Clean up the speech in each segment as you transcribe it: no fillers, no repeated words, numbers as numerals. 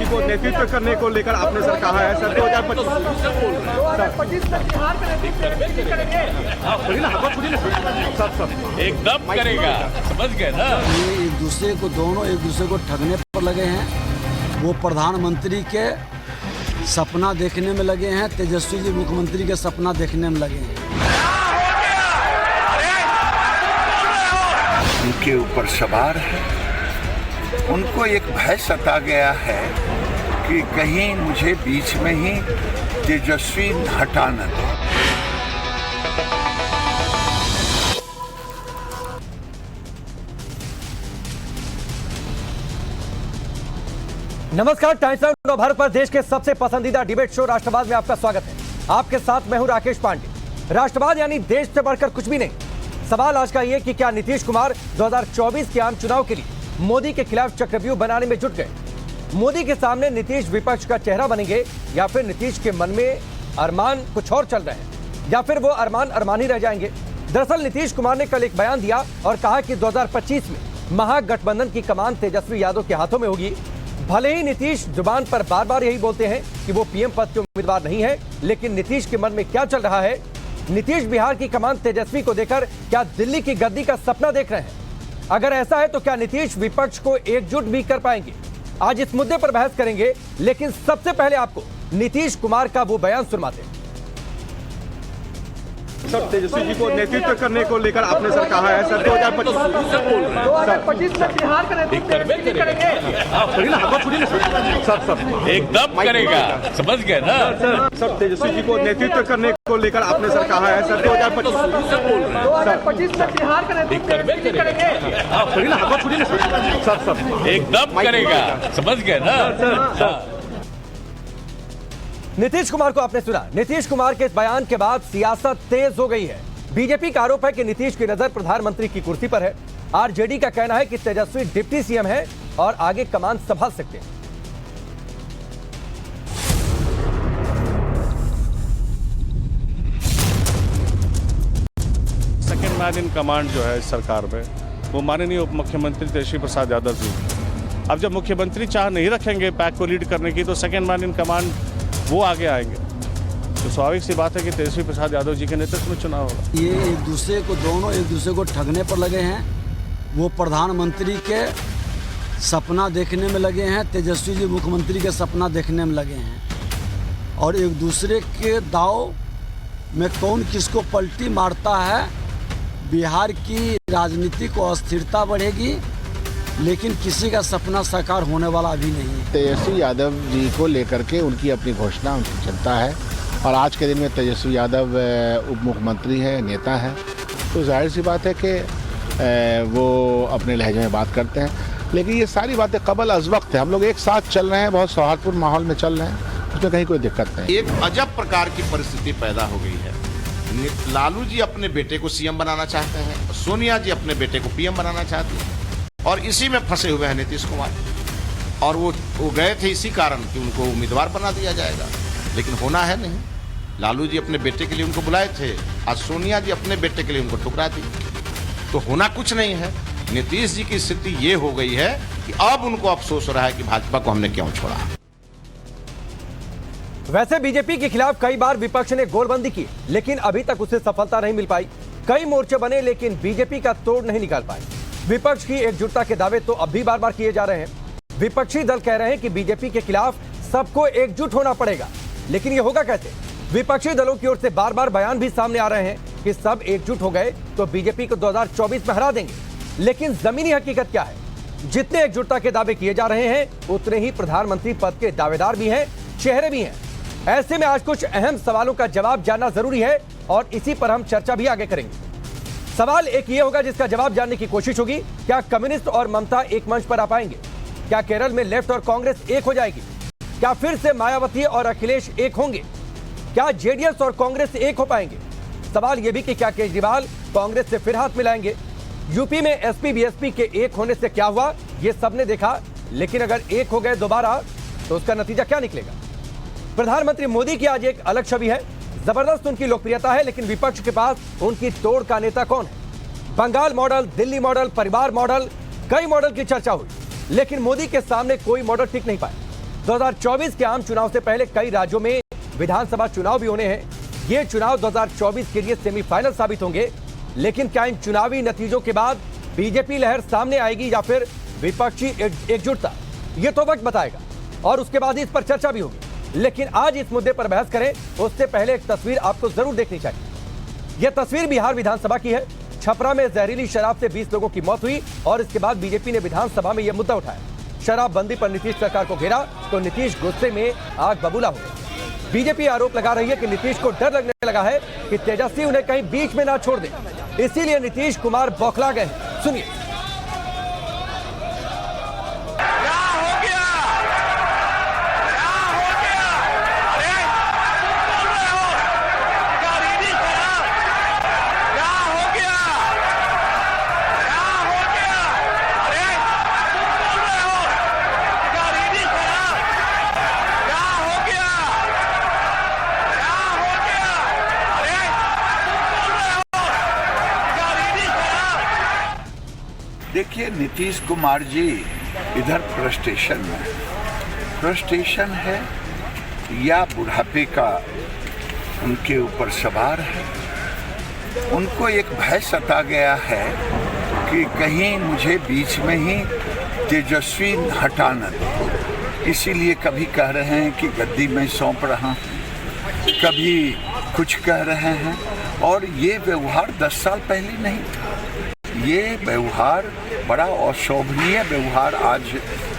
को नेतृत्व करने को लेकर आपने सर कहा है सर 2025 एकदम करेगा, समझ गए ना। ये एक दूसरे को ठगने पर लगे हैं। वो प्रधानमंत्री के सपना देखने में लगे हैं, तेजस्वी जी मुख्यमंत्री के सपना देखने में लगे हैं। उनके ऊपर सवार है, उनको एक भय सता गया है कि कहीं मुझे बीच में ही तेजस्वी हटा न दे। नमस्कार, टाइम्स नाउ भारत पर देश के सबसे पसंदीदा डिबेट शो राष्ट्रवाद में आपका स्वागत है। आपके साथ मैं हूं राकेश पांडे। राष्ट्रवाद यानी देश से बढ़कर कुछ भी नहीं। सवाल आज का यह कि क्या नीतीश कुमार 2024 के आम चुनाव के लिए मोदी के खिलाफ चक्रव्यूह बनाने में जुट गए? मोदी के सामने नीतीश विपक्ष का चेहरा बनेंगे या फिर नीतीश के मन में अरमान कुछ और चल रहे हैं या फिर वो अरमान अरमान ही रह जाएंगे? दरअसल नीतीश कुमार ने कल एक बयान दिया और कहा कि 2025 में महागठबंधन की कमान तेजस्वी यादव के हाथों में होगी। भले ही नीतीश जुबान पर बार बार यही बोलते हैं कि वो पीएम पद के उम्मीदवार नहीं है, लेकिन नीतीश के मन में क्या चल रहा है? नीतीश बिहार की कमान तेजस्वी को देकर क्या दिल्ली की गद्दी का सपना देख रहे हैं? अगर ऐसा है तो क्या नीतीश विपक्ष को एकजुट भी कर पाएंगे? आज इस मुद्दे पर बहस करेंगे, लेकिन सबसे पहले आपको नीतीश कुमार का वो बयान सुनवाते हैं। सर तेजस्वी जी को नेतृत्व करने को लेकर आपने सर कहा है सर 2025 में बिहार का नेतृत्व करेंगे। एकदम करेगा, समझ गए ना। सर तेजस्वी जी को नेतृत्व करने को लेकर आपने सर कहा है सर 2025 में बिहार का नेतृत्व करेंगे। एकदम करेगा, समझ गए ना। नीतीश कुमार को आपने सुना। नीतीश कुमार के इस बयान के बाद सियासत तेज हो गई है। बीजेपी का आरोप है कि नीतीश की नजर प्रधानमंत्री की कुर्सी पर है। आरजेडी का कहना है कि तेजस्वी डिप्टी सीएम है और आगे कमान संभाल सकते हैं। सेकेंड मैन इन कमांड जो है इस सरकार में वो माननीय उप मुख्यमंत्री तेजस्वी प्रसाद यादव जी। अब जब मुख्यमंत्री चाह नहीं रखेंगे पैक को लीड करने की, तो सेकेंड मैन इन कमांड वो आगे आएंगे। तो स्वाभाविक सी बात है कि तेजस्वी प्रसाद यादव जी के नेतृत्व में चुनाव होगा। ये एक दूसरे को ठगने पर लगे हैं। वो प्रधानमंत्री के सपना देखने में लगे हैं, तेजस्वी जी मुख्यमंत्री के सपना देखने में लगे हैं। और एक दूसरे के दाव में कौन किसको पलटी मारता है। बिहार की राजनीति को अस्थिरता बढ़ेगी, लेकिन किसी का सपना साकार होने वाला अभी नहीं है। तेजस्वी यादव जी को लेकर के उनकी अपनी घोषणा, उनकी चिंता है। और आज के दिन में तेजस्वी यादव उप मुख्यमंत्री है, नेता है, तो जाहिर सी बात है कि वो अपने लहजे में बात करते हैं। लेकिन ये सारी बातें कबल अज़ वक्त है। हम लोग एक साथ चल रहे हैं, बहुत सौहार्दपूर्ण माहौल में चल रहे हैं, उसमें कहीं कोई दिक्कत नहीं। एक अजब प्रकार की परिस्थिति पैदा हो गई है। लालू जी अपने बेटे को सीएम बनाना चाहते हैं, सोनिया जी अपने बेटे को पीएम बनाना चाहती हैं, और इसी में फंसे हुए हैं नीतीश कुमार। और वो गए थे इसी कारण कि उनको उम्मीदवार बना दिया जाएगा, लेकिन होना है नहीं। लालू जी अपने बेटे के लिए उनको बुलाए थे, आज सोनिया जी अपने बेटे के लिए उनको ठुकरा दी। तो होना कुछ नहीं है। नीतीश जी की स्थिति ये हो गई है कि अब उनको अफसोस हो रहा है कि भाजपा को हमने क्यों छोड़ा। वैसे बीजेपी के खिलाफ कई बार विपक्ष ने गोलबंदी की, लेकिन अभी तक उसे सफलता नहीं मिल पाई। कई मोर्चे बने, लेकिन बीजेपी का तोड़ नहीं निकाल पाए। विपक्ष की एकजुटता के दावे तो अब भी बार बार किए जा रहे हैं। विपक्षी दल कह रहे हैं कि बीजेपी के खिलाफ सबको एकजुट होना पड़ेगा, लेकिन ये होगा कैसे? विपक्षी दलों की ओर से बार बार बयान भी सामने आ रहे हैं कि सब एकजुट हो गए तो बीजेपी को 2024 में हरा देंगे। लेकिन जमीनी हकीकत क्या है? जितने एकजुटता के दावे किए जा रहे हैं, उतने ही प्रधानमंत्री पद के दावेदार भी हैं, चेहरे भी हैं। ऐसे में आज कुछ अहम सवालों का जवाब जानना जरूरी है और इसी पर हम चर्चा भी आगे करेंगे। सवाल एक ये होगा जिसका जवाब जानने की कोशिश होगी, क्या कम्युनिस्ट और ममता एक मंच पर आ पाएंगे? क्या केरल में लेफ्ट और कांग्रेस एक हो जाएगी? क्या फिर से मायावती और अखिलेश एक होंगे? क्या जेडीएस और कांग्रेस एक हो पाएंगे? सवाल यह भी कि क्या केजरीवाल कांग्रेस से फिर हाथ मिलाएंगे? यूपी में एसपी बीएसपी के एक होने से क्या हुआ, ये सबने देखा, लेकिन अगर एक हो गए दोबारा तो उसका नतीजा क्या निकलेगा? प्रधानमंत्री मोदी की आज एक अलग छवि है। जबरदस्त उनकी लोकप्रियता है, लेकिन विपक्ष के पास उनकी तोड़ का नेता कौन है? बंगाल मॉडल, दिल्ली मॉडल, परिवार मॉडल, कई मॉडल की चर्चा हुई, लेकिन मोदी के सामने कोई मॉडल टिक नहीं पाया। 2024 के आम चुनाव से पहले कई राज्यों में विधानसभा चुनाव भी होने हैं। ये चुनाव 2024 के लिए सेमीफाइनल साबित होंगे, लेकिन क्या इन चुनावी नतीजों के बाद बीजेपी लहर सामने आएगी या फिर विपक्षी एकजुटता, ये तो वक्त बताएगा और उसके बाद इस पर चर्चा भी होगी। लेकिन आज इस मुद्दे पर बहस करें उससे पहले एक तस्वीर आपको जरूर देखनी चाहिए। यह तस्वीर बिहार विधानसभा की है। छपरा में जहरीली शराब से 20 लोगों की मौत हुई और इसके बाद बीजेपी ने विधानसभा में यह मुद्दा उठाया। शराबबंदी पर नीतीश सरकार को घेरा तो नीतीश गुस्से में आग बबूला हो गए। बीजेपी आरोप लगा रही है कि नीतीश को डर लगने लगा है कि तेजस्वी उन्हें कहीं बीच में ना छोड़ दे, इसीलिए नीतीश कुमार बौखला गए। सुनिए। देखिए, नीतीश कुमार जी इधर फ्रस्ट्रेशन है या बुढ़ापे का उनके ऊपर सवार है। उनको एक भय सता गया है कि कहीं मुझे बीच में ही तेजस्वी हटा न दे, इसीलिए कभी कह रहे हैं कि गद्दी में सौंप रहा हूं, कभी कुछ कह रहे हैं। और ये व्यवहार 10 साल पहले नहीं था। ये व्यवहार बड़ा अशोभनीय व्यवहार आज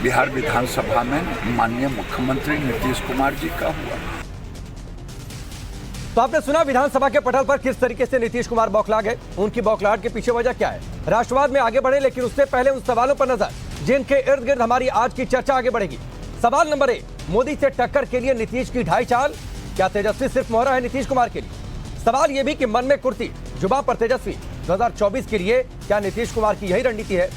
बिहार विधानसभा में माननीय मुख्यमंत्री नीतीश कुमार जी का हुआ। तो आपने सुना विधानसभा के पटल पर किस तरीके से नीतीश कुमार बौखला गए। उनकी बौखलाहट के पीछे वजह क्या है, राष्ट्रवाद में आगे बढ़े, लेकिन उससे पहले उन सवालों पर नजर जिनके इर्द गिर्द हमारी आज की चर्चा आगे बढ़ेगी। सवाल नंबर 1, मोदी से टक्कर के लिए नीतीश की ढाई चाल, क्या तेजस्वी सिर्फ मोहरा है नीतीश कुमार के लिए। सवाल यह भी कि मन में कुर्ती जुबान पर तेजस्वी, 2024 के लिए क्या नीतीश कुमार की यही रणनीति है।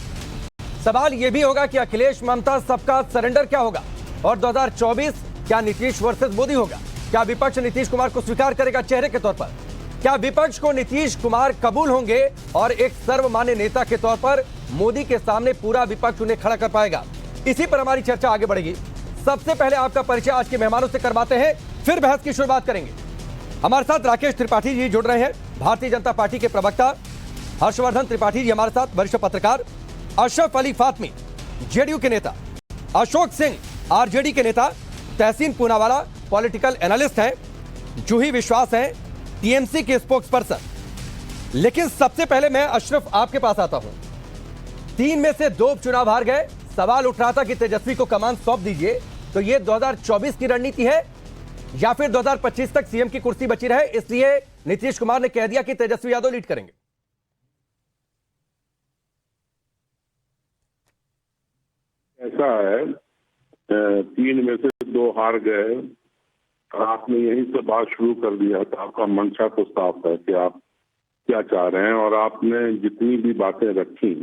सवाल यह भी होगा कि अखिलेश ममता सबका सरेंडर क्या होगा और 2024 क्या नीतीश वर्सेस मोदी होगा। क्या विपक्ष नीतीश कुमार को स्वीकार करेगा चेहरे के तौर पर, क्या विपक्ष को नीतीश कुमार कबूल होंगे और एक सर्वमान्य नेता के तौर पर मोदी के सामने पूरा विपक्ष उन्हें खड़ा कर पाएगा। इसी पर हमारी चर्चा आगे बढ़ेगी। सबसे पहले आपका परिचय आज के मेहमानों से करवाते हैं, फिर बहस की शुरुआत करेंगे। हमारे साथ राकेश त्रिपाठी जी जुड़ रहे हैं, भारतीय जनता पार्टी के प्रवक्ता। हर्षवर्धन त्रिपाठी जी हमारे साथ, वरिष्ठ पत्रकार। अशरफ अली फातमी, जेडीयू के नेता। अशोक सिंह, आरजेडी के नेता। तहसीन पूनावाला, पॉलिटिकल एनालिस्ट हैं। जूही विश्वास हैं, टीएमसी के स्पोक्स पर्सन। लेकिन सबसे पहले मैं अशरफ आपके पास आता हूं। 3 में से 2 उपचुनाव हार गए। सवाल उठ रहा था कि तेजस्वी को कमान सौंप दीजिए, तो यह 2024 की रणनीति है या फिर 2025 तक सीएम की कुर्सी बची रहे, इसलिए नीतीश कुमार ने कह दिया कि तेजस्वी यादव लीड करेंगे। ऐसा है, 3 में से 2 हार गए। आपने यहीं से बात शुरू कर दिया था। आपका मंशा तो साफ है कि आप क्या चाह रहे हैं, और आपने जितनी भी बातें रखी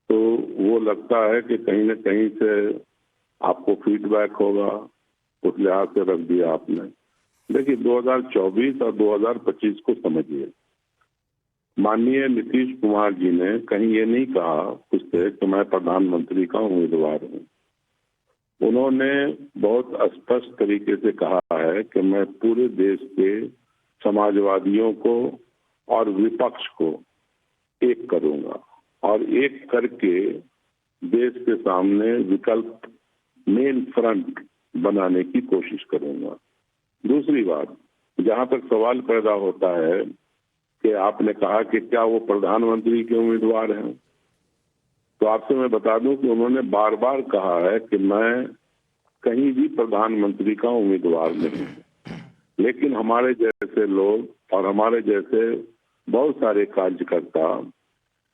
तो वो लगता है कि कहीं न कहीं से आपको फीडबैक होगा, उस लिहाज से रख दिया आपने। देखिए, 2024 और 2025 को समझिए। माननीय नीतीश कुमार जी ने कहीं ये नहीं कहा उससे कि मैं प्रधानमंत्री का उम्मीदवार हूँ। उन्होंने बहुत स्पष्ट तरीके से कहा है कि मैं पूरे देश के समाजवादियों को और विपक्ष को एक करूंगा और एक करके देश के सामने विकल्प मेन फ्रंट बनाने की कोशिश करूंगा। दूसरी बात, जहां तक सवाल पैदा होता है कि आपने कहा कि क्या वो प्रधानमंत्री के उम्मीदवार हैं, तो आपसे मैं बता दूं कि उन्होंने बार बार कहा है कि मैं कहीं भी प्रधानमंत्री का उम्मीदवार नहीं हूं। लेकिन हमारे जैसे लोग और हमारे जैसे बहुत सारे कार्यकर्ता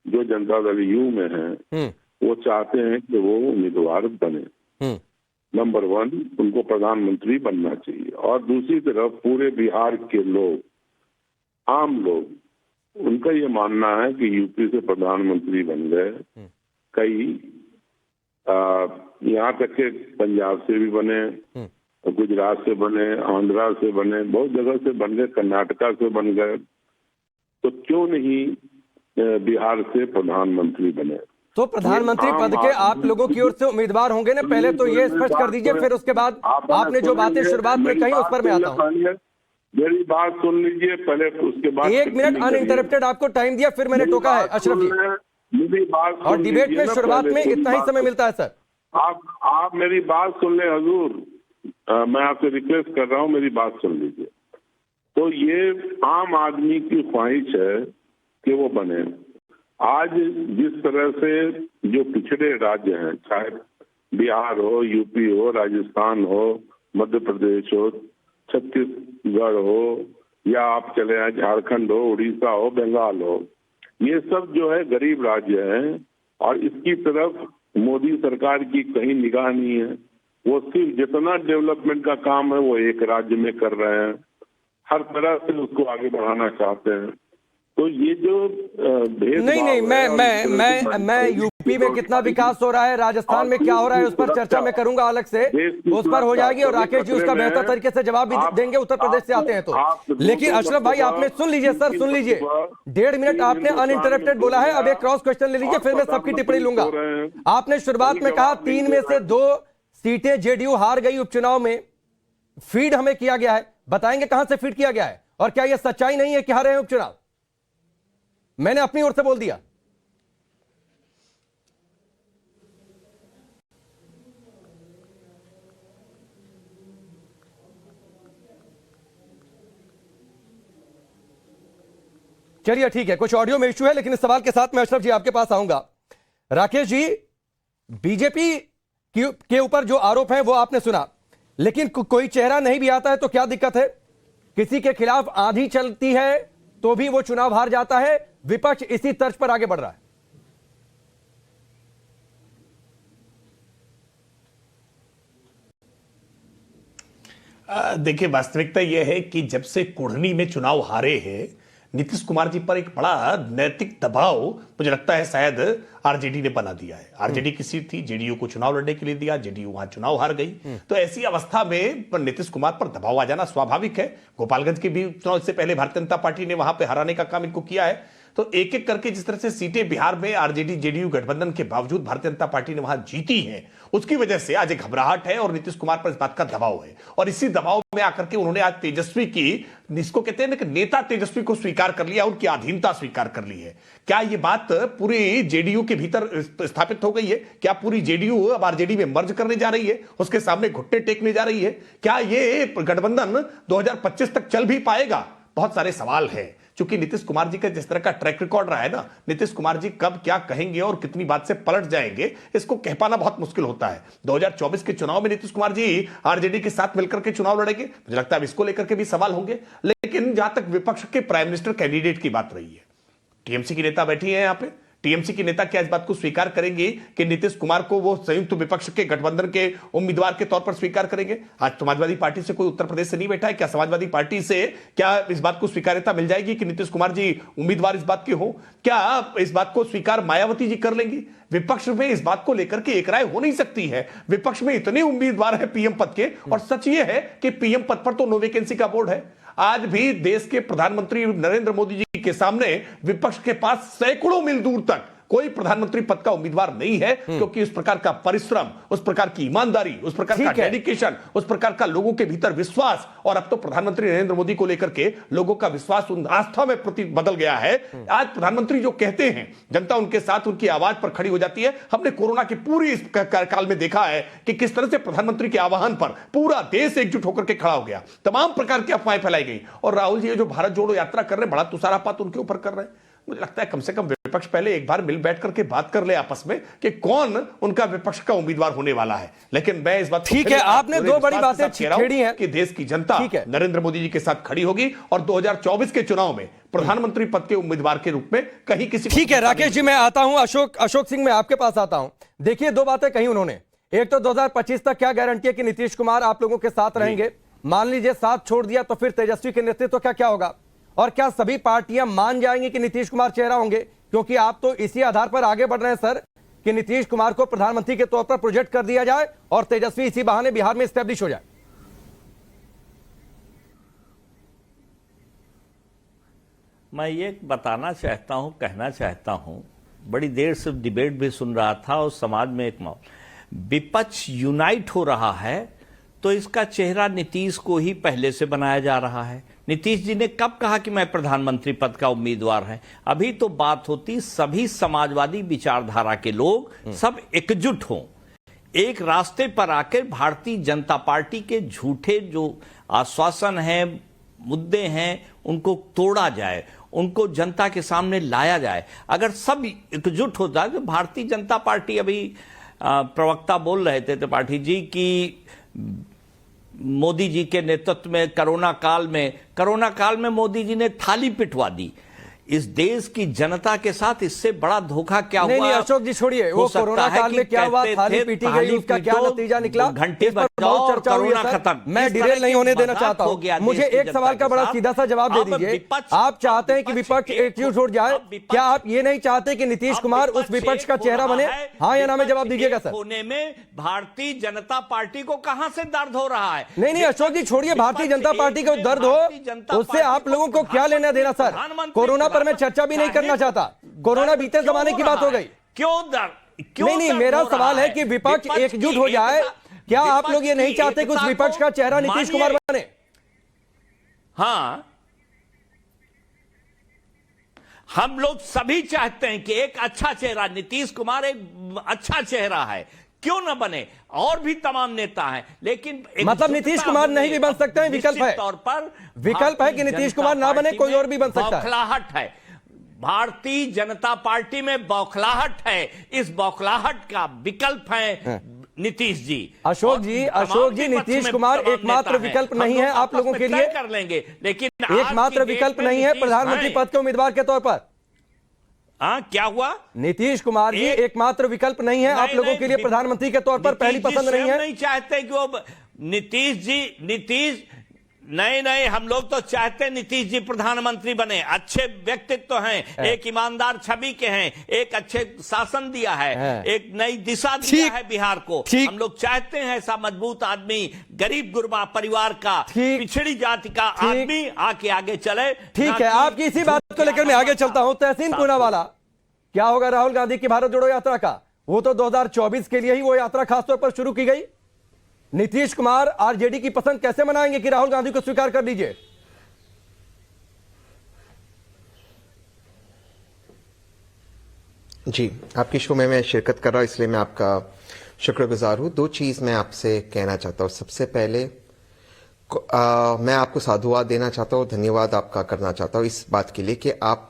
जो जनता दल यू में हैं, वो चाहते हैं कि वो उम्मीदवार बने। नंबर 1, उनको प्रधानमंत्री बनना चाहिए। और दूसरी तरफ पूरे बिहार के लोग, आम लोग, उनका ये मानना है कि यूपी से प्रधानमंत्री बन गए, कई यहाँ तक के पंजाब से भी बने, गुजरात से बने, आंध्रा से बने, बहुत जगह से बन गए, कर्नाटका से बन गए, तो क्यों नहीं बिहार से प्रधानमंत्री बने। तो प्रधानमंत्री पद के आप लोगों की ओर से उम्मीदवार होंगे ना, पहले तो ये स्पष्ट कर दीजिए, फिर उसके बाद आपने जो बातें शुरुआत में कही उस पर मैं आता हूं। मेरी बात सुन लीजिए पहले, उसके बाद 1 मिनट अनइंटरप्टेड आपको टाइम दिया, फिर मैंने टोका है अशरफ जी, मेरी बात और डिबेट में शुरुआत में इतना ही समय मिलता है सर। आप मेरी बात सुन ले हजूर, मैं आपसे रिक्वेस्ट कर रहा हूं, मेरी बात सुन लीजिए। तो ये आम आदमी की ख्वाहिश है कि वो बने। आज जिस तरह से जो पिछड़े राज्य हैं, चाहे बिहार हो, यूपी हो, राजस्थान हो, मध्य प्रदेश हो, छत्तीसगढ़ हो, या आप चले आए झारखंड हो, उड़ीसा हो, बंगाल हो, ये सब जो है गरीब राज्य हैं और इसकी तरफ मोदी सरकार की कहीं निगाह नहीं है। वो सिर्फ जितना डेवलपमेंट का काम है वो एक राज्य में कर रहे हैं, हर तरह से उसको आगे बढ़ाना चाहते हैं। तो ये जो नहीं, मैं यूपी में कितना विकास हो रहा है, राजस्थान में क्या हो रहा है, उस पर चर्चा मैं करूंगा अलग से, उस पर हो जाएगी, और राकेश जी उसका बेहतर तरीके से जवाब भी देंगे, उत्तर प्रदेश से आते हैं तो। लेकिन अशरफ भाई आपने सुन लीजिए सर, सुन लीजिए, 1.5 मिनट आपने अनइंटरप्टेड बोला है, अब एक क्रॉस क्वेश्चन ले लीजिए, फिर मैं सबकी टिप्पणी लूंगा। आपने शुरुआत में कहा 3 में से 2 सीटें जेडीयू हार गई उपचुनाव में, फीड हमें किया गया है, बताएंगे कहां से फीड किया गया है, और क्या यह सच्चाई नहीं है कि हारे हैं उपचुनाव? मैंने अपनी ओर से बोल दिया। चलिए ठीक है, कुछ ऑडियो में इश्यू है, लेकिन इस सवाल के साथ मैं अशरफ जी आपके पास आऊंगा। राकेश जी, बीजेपी के ऊपर जो आरोप है वो आपने सुना, लेकिन कोई चेहरा नहीं भी आता है तो क्या दिक्कत है? किसी के खिलाफ आंधी चलती है तो भी वो चुनाव हार जाता है, विपक्ष इसी तर्ज पर आगे बढ़ रहा है। देखिए, वास्तविकता यह है कि जब से कुढ़नी में चुनाव हारे हैं, नीतीश कुमार जी पर एक बड़ा नैतिक दबाव मुझे लगता है शायद आरजेडी ने बना दिया है। आरजेडी की सीट थी, जेडीयू को चुनाव लड़ने के लिए दिया, जेडीयू वहां चुनाव हार गई, तो ऐसी अवस्था में नीतीश कुमार पर दबाव आ जाना स्वाभाविक है। गोपालगंज के भी चुनाव से पहले भारतीय जनता पार्टी ने वहां पे हराने का काम इनको किया है। तो एक एक करके जिस तरह से सीटें बिहार में आरजेडी जेडीयू गठबंधन के बावजूद भारतीय जनता पार्टी ने वहां जीती हैं, उसकी वजह से आज एक घबराहट है और नीतीश कुमार पर इस बात का दबाव है। और इसी दबाव में आकर के उन्होंने आज तेजस्वी की, जिसको कहते हैं ना कि नेता तेजस्वी को स्वीकार कर लिया, उनकी अधीनता स्वीकार कर ली है। क्या यह बात पूरी जेडीयू के भीतर स्थापित हो गई है? क्या पूरी जेडीयू अब आरजेडी में मर्ज करने जा रही है, उसके सामने घुटने टेकने जा रही है? क्या यह गठबंधन 2025 तक चल भी पाएगा? बहुत सारे सवाल हैं। चूंकि नीतीश कुमार जी का जिस तरह का ट्रैक रिकॉर्ड रहा है ना, नीतीश कुमार जी कब क्या कहेंगे और कितनी बात से पलट जाएंगे, इसको कह पाना बहुत मुश्किल होता है। 2024 के चुनाव में नीतीश कुमार जी आरजेडी के साथ मिलकर के चुनाव लड़ेंगे, मुझे लगता है इसको लेकर के भी सवाल होंगे। लेकिन जहां तक विपक्ष के प्राइम मिनिस्टर कैंडिडेट की बात रही है, टीएमसी की नेता बैठी है यहां पे, टीएमसी की नेता क्या इस बात को स्वीकार करेंगे कि नीतीश कुमार को वो संयुक्त विपक्ष के गठबंधन के उम्मीदवार के तौर पर स्वीकार करेंगे? आज समाजवादी पार्टी से कोई उत्तर प्रदेश से नहीं बैठा है, क्या समाजवादी पार्टी से क्या इस बात को स्वीकार्यता मिल जाएगी कि नीतीश कुमार जी उम्मीदवार इस बात के हो? क्या इस बात को स्वीकार मायावती जी कर लेंगी? विपक्ष में इस बात को लेकर के एक राय हो नहीं सकती है। विपक्ष में इतने उम्मीदवार है पीएम पद के, और सच ये है कि पीएम पद पर तो नो वैकेंसी का बोर्ड है। आज भी देश के प्रधानमंत्री नरेंद्र मोदी जी के सामने विपक्ष के पास सैकड़ों मील दूर तक कोई प्रधानमंत्री पद का उम्मीदवार नहीं है, क्योंकि उस प्रकार का परिश्रम, उस प्रकार की ईमानदारी, उस प्रकार का डेडिकेशन, उस प्रकार का लोगों के भीतर विश्वास, और अब तो प्रधानमंत्री नरेंद्र मोदी को लेकर के लोगों का विश्वास उन आस्था में प्रति बदल गया है। आज प्रधानमंत्री जो कहते हैं, जनता उनके साथ, उनकी आवाज पर खड़ी हो जाती है। हमने कोरोना की पूरी इस काल में देखा है कि किस तरह से प्रधानमंत्री के आह्वान पर पूरा देश एकजुट होकर के खड़ा हो गया, तमाम प्रकार की अफवाहें फैलाई गई। और राहुल जी जो भारत जोड़ो यात्रा कर रहे हैं, बड़ा तुषारापात उनके ऊपर कर रहे हैं। मुझे लगता है कम से कम विपक्ष पहले एक बार मिल बैठ करके बात कर ले आपस में कि कौन उनका विपक्ष का उम्मीदवार होने वाला है। लेकिन मैं इस बात, ठीक है, आपने दो बड़ी बातें छेड़ी हैं कि देश की जनता नरेंद्र मोदी जी के साथ खड़ी होगी और 2024 के चुनाव में प्रधानमंत्री पद के उम्मीदवार के रूप में कहीं किसी। ठीक है राकेश जी, मैं आता हूं, अशोक सिंह मैं आपके पास आता हूं। देखिए, दो बातें कही उन्होंने। एक तो 2025 तक क्या गारंटी है कि नीतीश कुमार आप लोगों के साथ रहेंगे? मान लीजिए साथ छोड़ दिया तो फिर तेजस्वी के नेतृत्व का क्या होगा? और क्या सभी पार्टियां मान जाएंगी कि नीतीश कुमार चेहरा होंगे? क्योंकि आप तो इसी आधार पर आगे बढ़ रहे हैं सर कि नीतीश कुमार को प्रधानमंत्री के तौर पर प्रोजेक्ट कर दिया जाए और तेजस्वी इसी बहाने बिहार में स्टैब्लिश हो जाए। मैं ये बताना चाहता हूं, कहना चाहता हूं बड़ी देर से डिबेट भी सुन रहा था और समाज में एक विपक्ष यूनाइट हो रहा है, तो इसका चेहरा नीतीश को ही पहले से बनाया जा रहा है। नीतीश जी ने कब कहा कि मैं प्रधानमंत्री पद का उम्मीदवार है? अभी तो बात होती सभी समाजवादी विचारधारा के लोग सब एकजुट हों, एक रास्ते पर आकर भारतीय जनता पार्टी के झूठे जो आश्वासन हैं, मुद्दे हैं, उनको तोड़ा जाए, उनको जनता के सामने लाया जाए। अगर सब एकजुट हो जाए तो भारतीय जनता पार्टी, अभी प्रवक्ता बोल रहे थे त्रिपाठी जी की मोदी जी के नेतृत्व में कोरोना काल में मोदी जी ने थाली पिटवा दी। इस देश की जनता के साथ इससे बड़ा धोखा क्या हुआ? नहीं अशोक जी छोड़िए, वो कोरोना काल में क्या हुआ, थाली पीटी गई, उसका क्या नतीजा निकला, घंटे बहुत चर्चा हुई है सर। मैं डिटेल नहीं होने देना चाहता हूं। मुझे एक सवाल का बड़ा सीधा सा जवाब दे दीजिए। आप चाहते हैं कि विपक्ष एकजुट हो जाए, क्या आप ये नहीं चाहते कि नीतीश कुमार उस विपक्ष का चेहरा बने? हाँ या ना में जवाब दीजिएगा सर। होने में भारतीय जनता पार्टी को कहां से दर्द हो रहा है? नहीं अशोक जी छोड़िए, भारतीय जनता पार्टी को दर्द हो, उससे आप लोगों को क्या लेना देना सर? कोरोना पर मैं चर्चा भी नहीं करना चाहता, कोरोना बीते जमाने की बात हो गई। क्यों नहीं मेरा सवाल है कि विपक्ष एकजुट हो जाए। क्या आप लोग ये नहीं चाहते कि उस विपक्ष का चेहरा नीतीश कुमार बने? हाँ, हम लोग सभी चाहते हैं कि एक अच्छा चेहरा, नीतीश कुमार एक अच्छा चेहरा है, क्यों ना बने? और भी तमाम नेता हैं, लेकिन मतलब नीतीश कुमार नहीं भी बन सकते हैं? विकल्प है, तौर पर विकल्प है कि नीतीश कुमार ना बने, कोई और भी बन सकता है। बौखलाहट है, भारतीय जनता पार्टी में बौखलाहट है। इस बौखलाहट का विकल्प है नीतीश जी। अशोक जी नीतीश कुमार एकमात्र विकल्प नहीं है आप लोगों के लिए, कर लेंगे, लेकिन एकमात्र विकल्प नहीं है प्रधानमंत्री पद के उम्मीदवार के तौर पर। क्या हुआ? नीतीश कुमार जी एकमात्र विकल्प नहीं है आप लोगों के लिए प्रधानमंत्री के तौर पर, पहली पसंद नहीं है। नहीं चाहते कि वो नीतीश नहीं, हम लोग तो चाहते हैं नीतीश जी प्रधानमंत्री बने। अच्छे व्यक्तित्व हैं, एक ईमानदार छवि के हैं, एक अच्छे शासन दिया है, एक नई दिशा दिया है बिहार को। हम लोग चाहते हैं ऐसा मजबूत आदमी, गरीब गुरबा परिवार का, पिछड़ी जाति का आदमी आके आगे चले। ठीक है, आपकी इसी बात को लेकर मैं आगे चलता हूं। तहसीन पूनावाला, क्या होगा राहुल गांधी की भारत जोड़ो यात्रा का? वो तो 2024 के लिए ही वो यात्रा खासतौर पर शुरू की गई। नीतीश कुमार आरजेडी की पसंद कैसे मनाएंगे कि राहुल गांधी को स्वीकार कर लीजिए? जी, आपकी शो में मैं शिरकत कर रहा हूं, इसलिए मैं आपका शुक्रगुजार हूं। दो चीज मैं आपसे कहना चाहता हूं। सबसे पहले मैं आपको साधुवाद देना चाहता हूं, धन्यवाद आपका करना चाहता हूं इस बात के लिए कि आप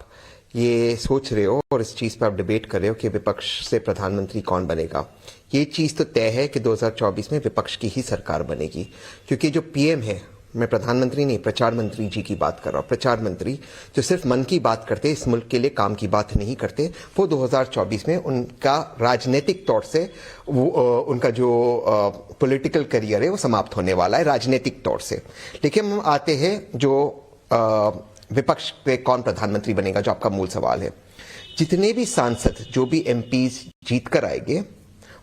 ये सोच रहे हो और इस चीज पर आप डिबेट कर रहे हो कि विपक्ष से प्रधानमंत्री कौन बनेगा। ये चीज तो तय है कि 2024 में विपक्ष की ही सरकार बनेगी, क्योंकि जो पीएम है, मैं प्रधानमंत्री नहीं प्रचार मंत्री जी की बात कर रहा हूं। प्रचार मंत्री जो सिर्फ मन की बात करते, इस मुल्क के लिए काम की बात नहीं करते, वो 2024 में उनका राजनीतिक तौर से उनका जो पॉलिटिकल करियर है वो समाप्त होने वाला है राजनीतिक तौर से। लेकिन हम आते हैं जो विपक्ष पे कौन प्रधानमंत्री बनेगा, जो आपका मूल सवाल है। जितने भी सांसद, जो भी एमपीज जीत कर आएंगे,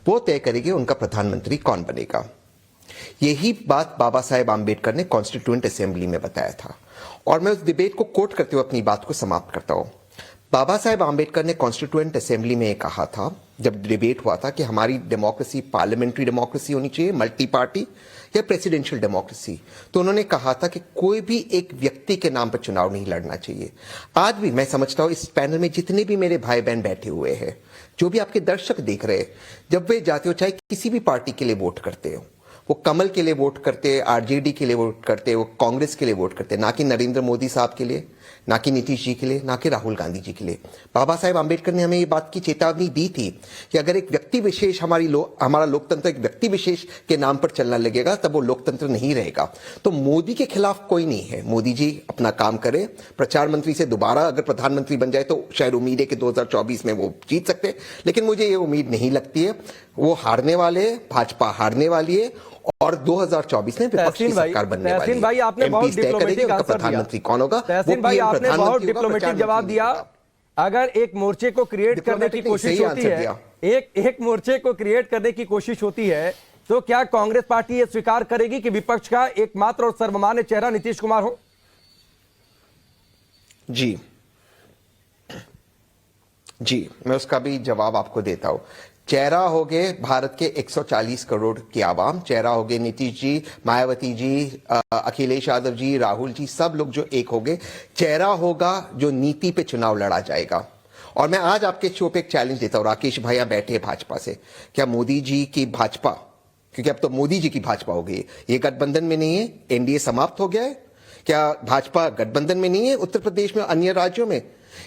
वो तय करेंगे उनका प्रधानमंत्री कौन बनेगा। यही बात बाबा साहेब आम्बेडकर ने कॉन्स्टिट्यूएंट असेंबली में बताया था, और मैं उस डिबेट को कोट करते हुए अपनी बात को समाप्त करता हूं। बाबा साहेब आम्बेडकर ने कॉन्स्टिट्यूएंट असेंबली में कहा था, जब डिबेट हुआ था कि हमारी डेमोक्रेसी पार्लियामेंट्री डेमोक्रेसी होनी चाहिए, मल्टी पार्टी या प्रेसिडेंशियल डेमोक्रेसी, तो उन्होंने कहा था कि कोई भी एक व्यक्ति के नाम पर चुनाव नहीं लड़ना चाहिए। आज भी मैं समझता हूं इस पैनल में जितने भी मेरे भाई बहन बैठे हुए हैं, जो भी आपके दर्शक देख रहे हैं, जब वे जाते हो, चाहे किसी भी पार्टी के लिए वोट करते हो, वो कमल के लिए वोट करते, आरजेडी के लिए वोट करते, वो कांग्रेस के लिए वोट करते, ना कि नरेंद्र मोदी साहब के लिए, ना कि नीतीश जी के लिए, ना कि राहुल गांधी जी के लिए। बाबा साहेब आम्बेडकर ने हमें ये बात की चेतावनी दी थी कि अगर एक व्यक्ति विशेष हमारा लोकतंत्र एक व्यक्ति विशेष के नाम पर चलने लगेगा, तब वो लोकतंत्र नहीं रहेगा। तो मोदी के खिलाफ कोई नहीं है। मोदी जी अपना काम करे, प्रचार मंत्री से दोबारा अगर प्रधानमंत्री बन जाए तो शायद उम्मीद है कि 2024 में वो जीत सकते हैं, लेकिन मुझे ये उम्मीद नहीं लगती है। वो हारने वाले, भाजपा हारने वाली है, और 2024 में विपक्ष की सरकार बनने वाली है। भाई आपने बहुत डिप्लोमेटिक आंसर प्रधानमंत्री कौन होगा, तहसीन भाई आपने बहुत डिप्लोमेटिक जवाब दिया। अगर एक मोर्चे को क्रिएट करने की कोशिश होती है, एक मोर्चे को क्रिएट करने की कोशिश होती है, तो क्या कांग्रेस पार्टी ये स्वीकार करेगी कि विपक्ष का एकमात्र और सर्वमान्य चेहरा नीतीश कुमार हो? जी जी, मैं उसका भी जवाब आपको देता हूं। चेहरा हो गए भारत के 140 करोड़ की आवाम, चेहरा हो गए नीतीश जी, मायावती जी, अखिलेश यादव जी, राहुल जी, सब लोग जो एक हो गए। चेहरा होगा जो नीति पे चुनाव लड़ा जाएगा। और मैं आज आपके शो पे एक चैलेंज देता हूं, राकेश भैया बैठे भाजपा से, क्या मोदी जी की भाजपा, क्योंकि अब तो मोदी जी की भाजपा हो गई, ये गठबंधन में नहीं है, एनडीए समाप्त हो गया है, क्या भाजपा गठबंधन में नहीं है उत्तर प्रदेश में, अन्य राज्यों में?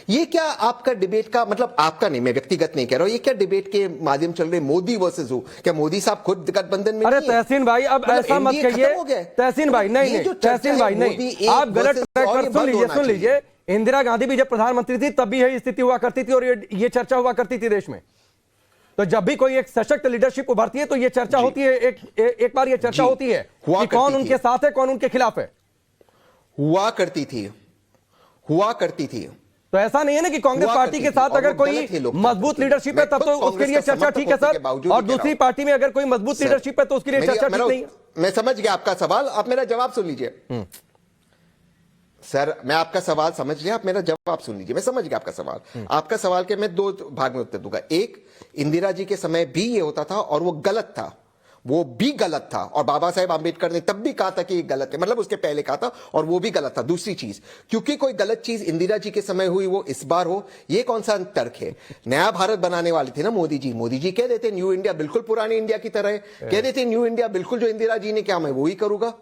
ये क्या आपका डिबेट का मतलब, आपका नहीं, मैं व्यक्तिगत नहीं कह रहा हूं, ये क्या डिबेट के माध्यम चल रहे मोदी वर्सेस हु? क्या मोदी साहब खुद गठबंधन में? अरे तहसीन भाई, अब ऐसा मत कहिए तहसीन भाई, नहीं तहसीन भाई नहीं, आप गलत ट्रैक पर, सुन लीजिए, इंदिरा गांधी भी जब प्रधानमंत्री थी तब भी यही स्थिति हुआ करती थी और ये चर्चा हुआ करती थी देश में। तो जब भी कोई एक सशक्त लीडरशिप उभरती है तो ये चर्चा होती है, एक बार ये चर्चा होती है कि कौन उनके साथ है, कौन उनके खिलाफ है। हुआ करती थी। तो ऐसा नहीं है ना कि कांग्रेस पार्टी के साथ अगर कोई मजबूत लीडरशिप है तब तो उसके लिए चर्चा ठीक है सर, और दूसरी पार्टी में अगर कोई मजबूत लीडरशिप है तो उसके लिए चर्चा ठीक नहीं है। मैं समझ गया आपका सवाल, आप मेरा जवाब सुन लीजिए। सर, मैं आपका सवाल समझ लिया, आप मेरा जवाब सुन लीजिए। मैं समझ गया आपका सवाल। आपका सवाल के मैं दो भाग में उत्तर दूंगा। एक, इंदिरा जी के समय भी ये होता था और वो गलत था, वो भी गलत था, और बाबा साहेब आंबेडकर ने तब भी कहा था कि ये गलत है, मतलब उसके पहले कहा था और वो भी गलत था। दूसरी चीज, क्योंकि कोई गलत चीज इंदिरा जी के समय हुई वो इस बार हो, ये कौन सा तर्क है? नया भारत बनाने वाले थे ना मोदी जी। मोदी जी कह देते न्यू इंडिया बिल्कुल पुरानी इंडिया की तरह है, कह देते न्यू इंडिया बिल्कुल जो इंदिरा जी ने क्या मैं वो ही करूंगा।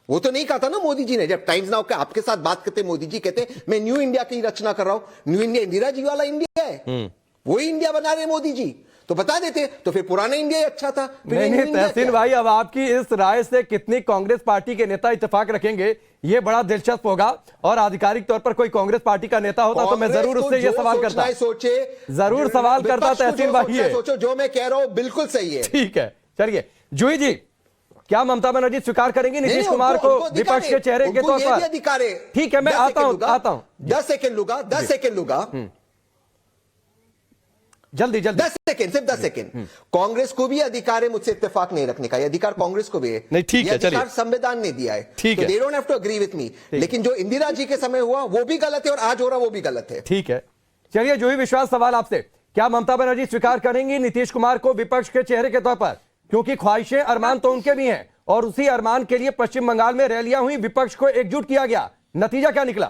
वो तो नहीं कहा था ना मोदी जी ने। जब टाइम्स नाउ के आपके साथ बात करते मोदी जी कहते मैं न्यू इंडिया की रचना कर रहा हूं, न्यू इंडिया इंदिरा जी वाला इंडिया है, वही इंडिया बना रहे मोदी जी, तो बता देते तो फिर पुराना इंडिया ही अच्छा था। नहीं तहसीन भाई, अब आपकी इस राय से कितनी कांग्रेस पार्टी के नेता इत्तेफाक रखेंगे ये बड़ा दिलचस्प होगा, और आधिकारिक तौर पर कोई कांग्रेस पार्टी का नेता होता तो मैं जरूर उससे ये सवाल करता, जरूर सवाल करता तहसीन भाई। सोचो जो मैं कह रहा हूं बिल्कुल सही है। ठीक है, चलिए जूही जी, क्या ममता बनर्जी स्वीकार करेंगी नीतीश कुमार को विपक्ष के चेहरे के तौर पर? ठीक है, मैं आता हूं 10 सेकंड लूंगा जल्दी 10 सेकंड, सिर्फ 10 सेकंड। कांग्रेस को भी अधिकार है मुझसे इत्तेफाक नहीं रखने का, ये अधिकार कांग्रेस को भी है। नहीं, ठीक है, चलिए, संविधान ने दिया है, ठीक है, they don't have to agree with me. लेकिन जो इंदिरा जी के समय हुआ वो भी गलत है और आज हो रहा वो भी गलत है। ठीक है, चलिए जूही विश्वास, सवाल आपसे, क्या ममता बनर्जी स्वीकार करेंगी नीतीश कुमार को विपक्ष के चेहरे के तौर पर? क्योंकि ख्वाहिशें, अरमान तो उनके भी हैं, और उसी अरमान के लिए पश्चिम बंगाल में रैलियां हुई, विपक्ष को एकजुट किया गया, नतीजा क्या निकला?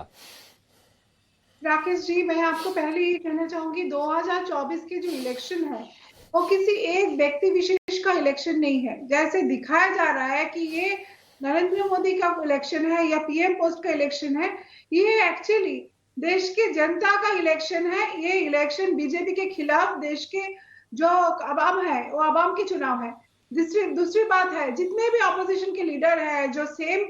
राकेश जी, मैं आपको पहले ये कहना चाहूंगी, 2024 के जो इलेक्शन है वो किसी एक व्यक्ति विशेष का इलेक्शन नहीं है, जैसे दिखाया जा रहा है कि ये नरेंद्र मोदी का इलेक्शन है या पीएम पोस्ट का इलेक्शन है। ये एक्चुअली देश के जनता का इलेक्शन है। ये इलेक्शन बीजेपी के खिलाफ देश के जो अवाम है वो अवाम की चुनाव है। दूसरी बात है, जितने भी ऑपोजिशन के लीडर हैं जो सेम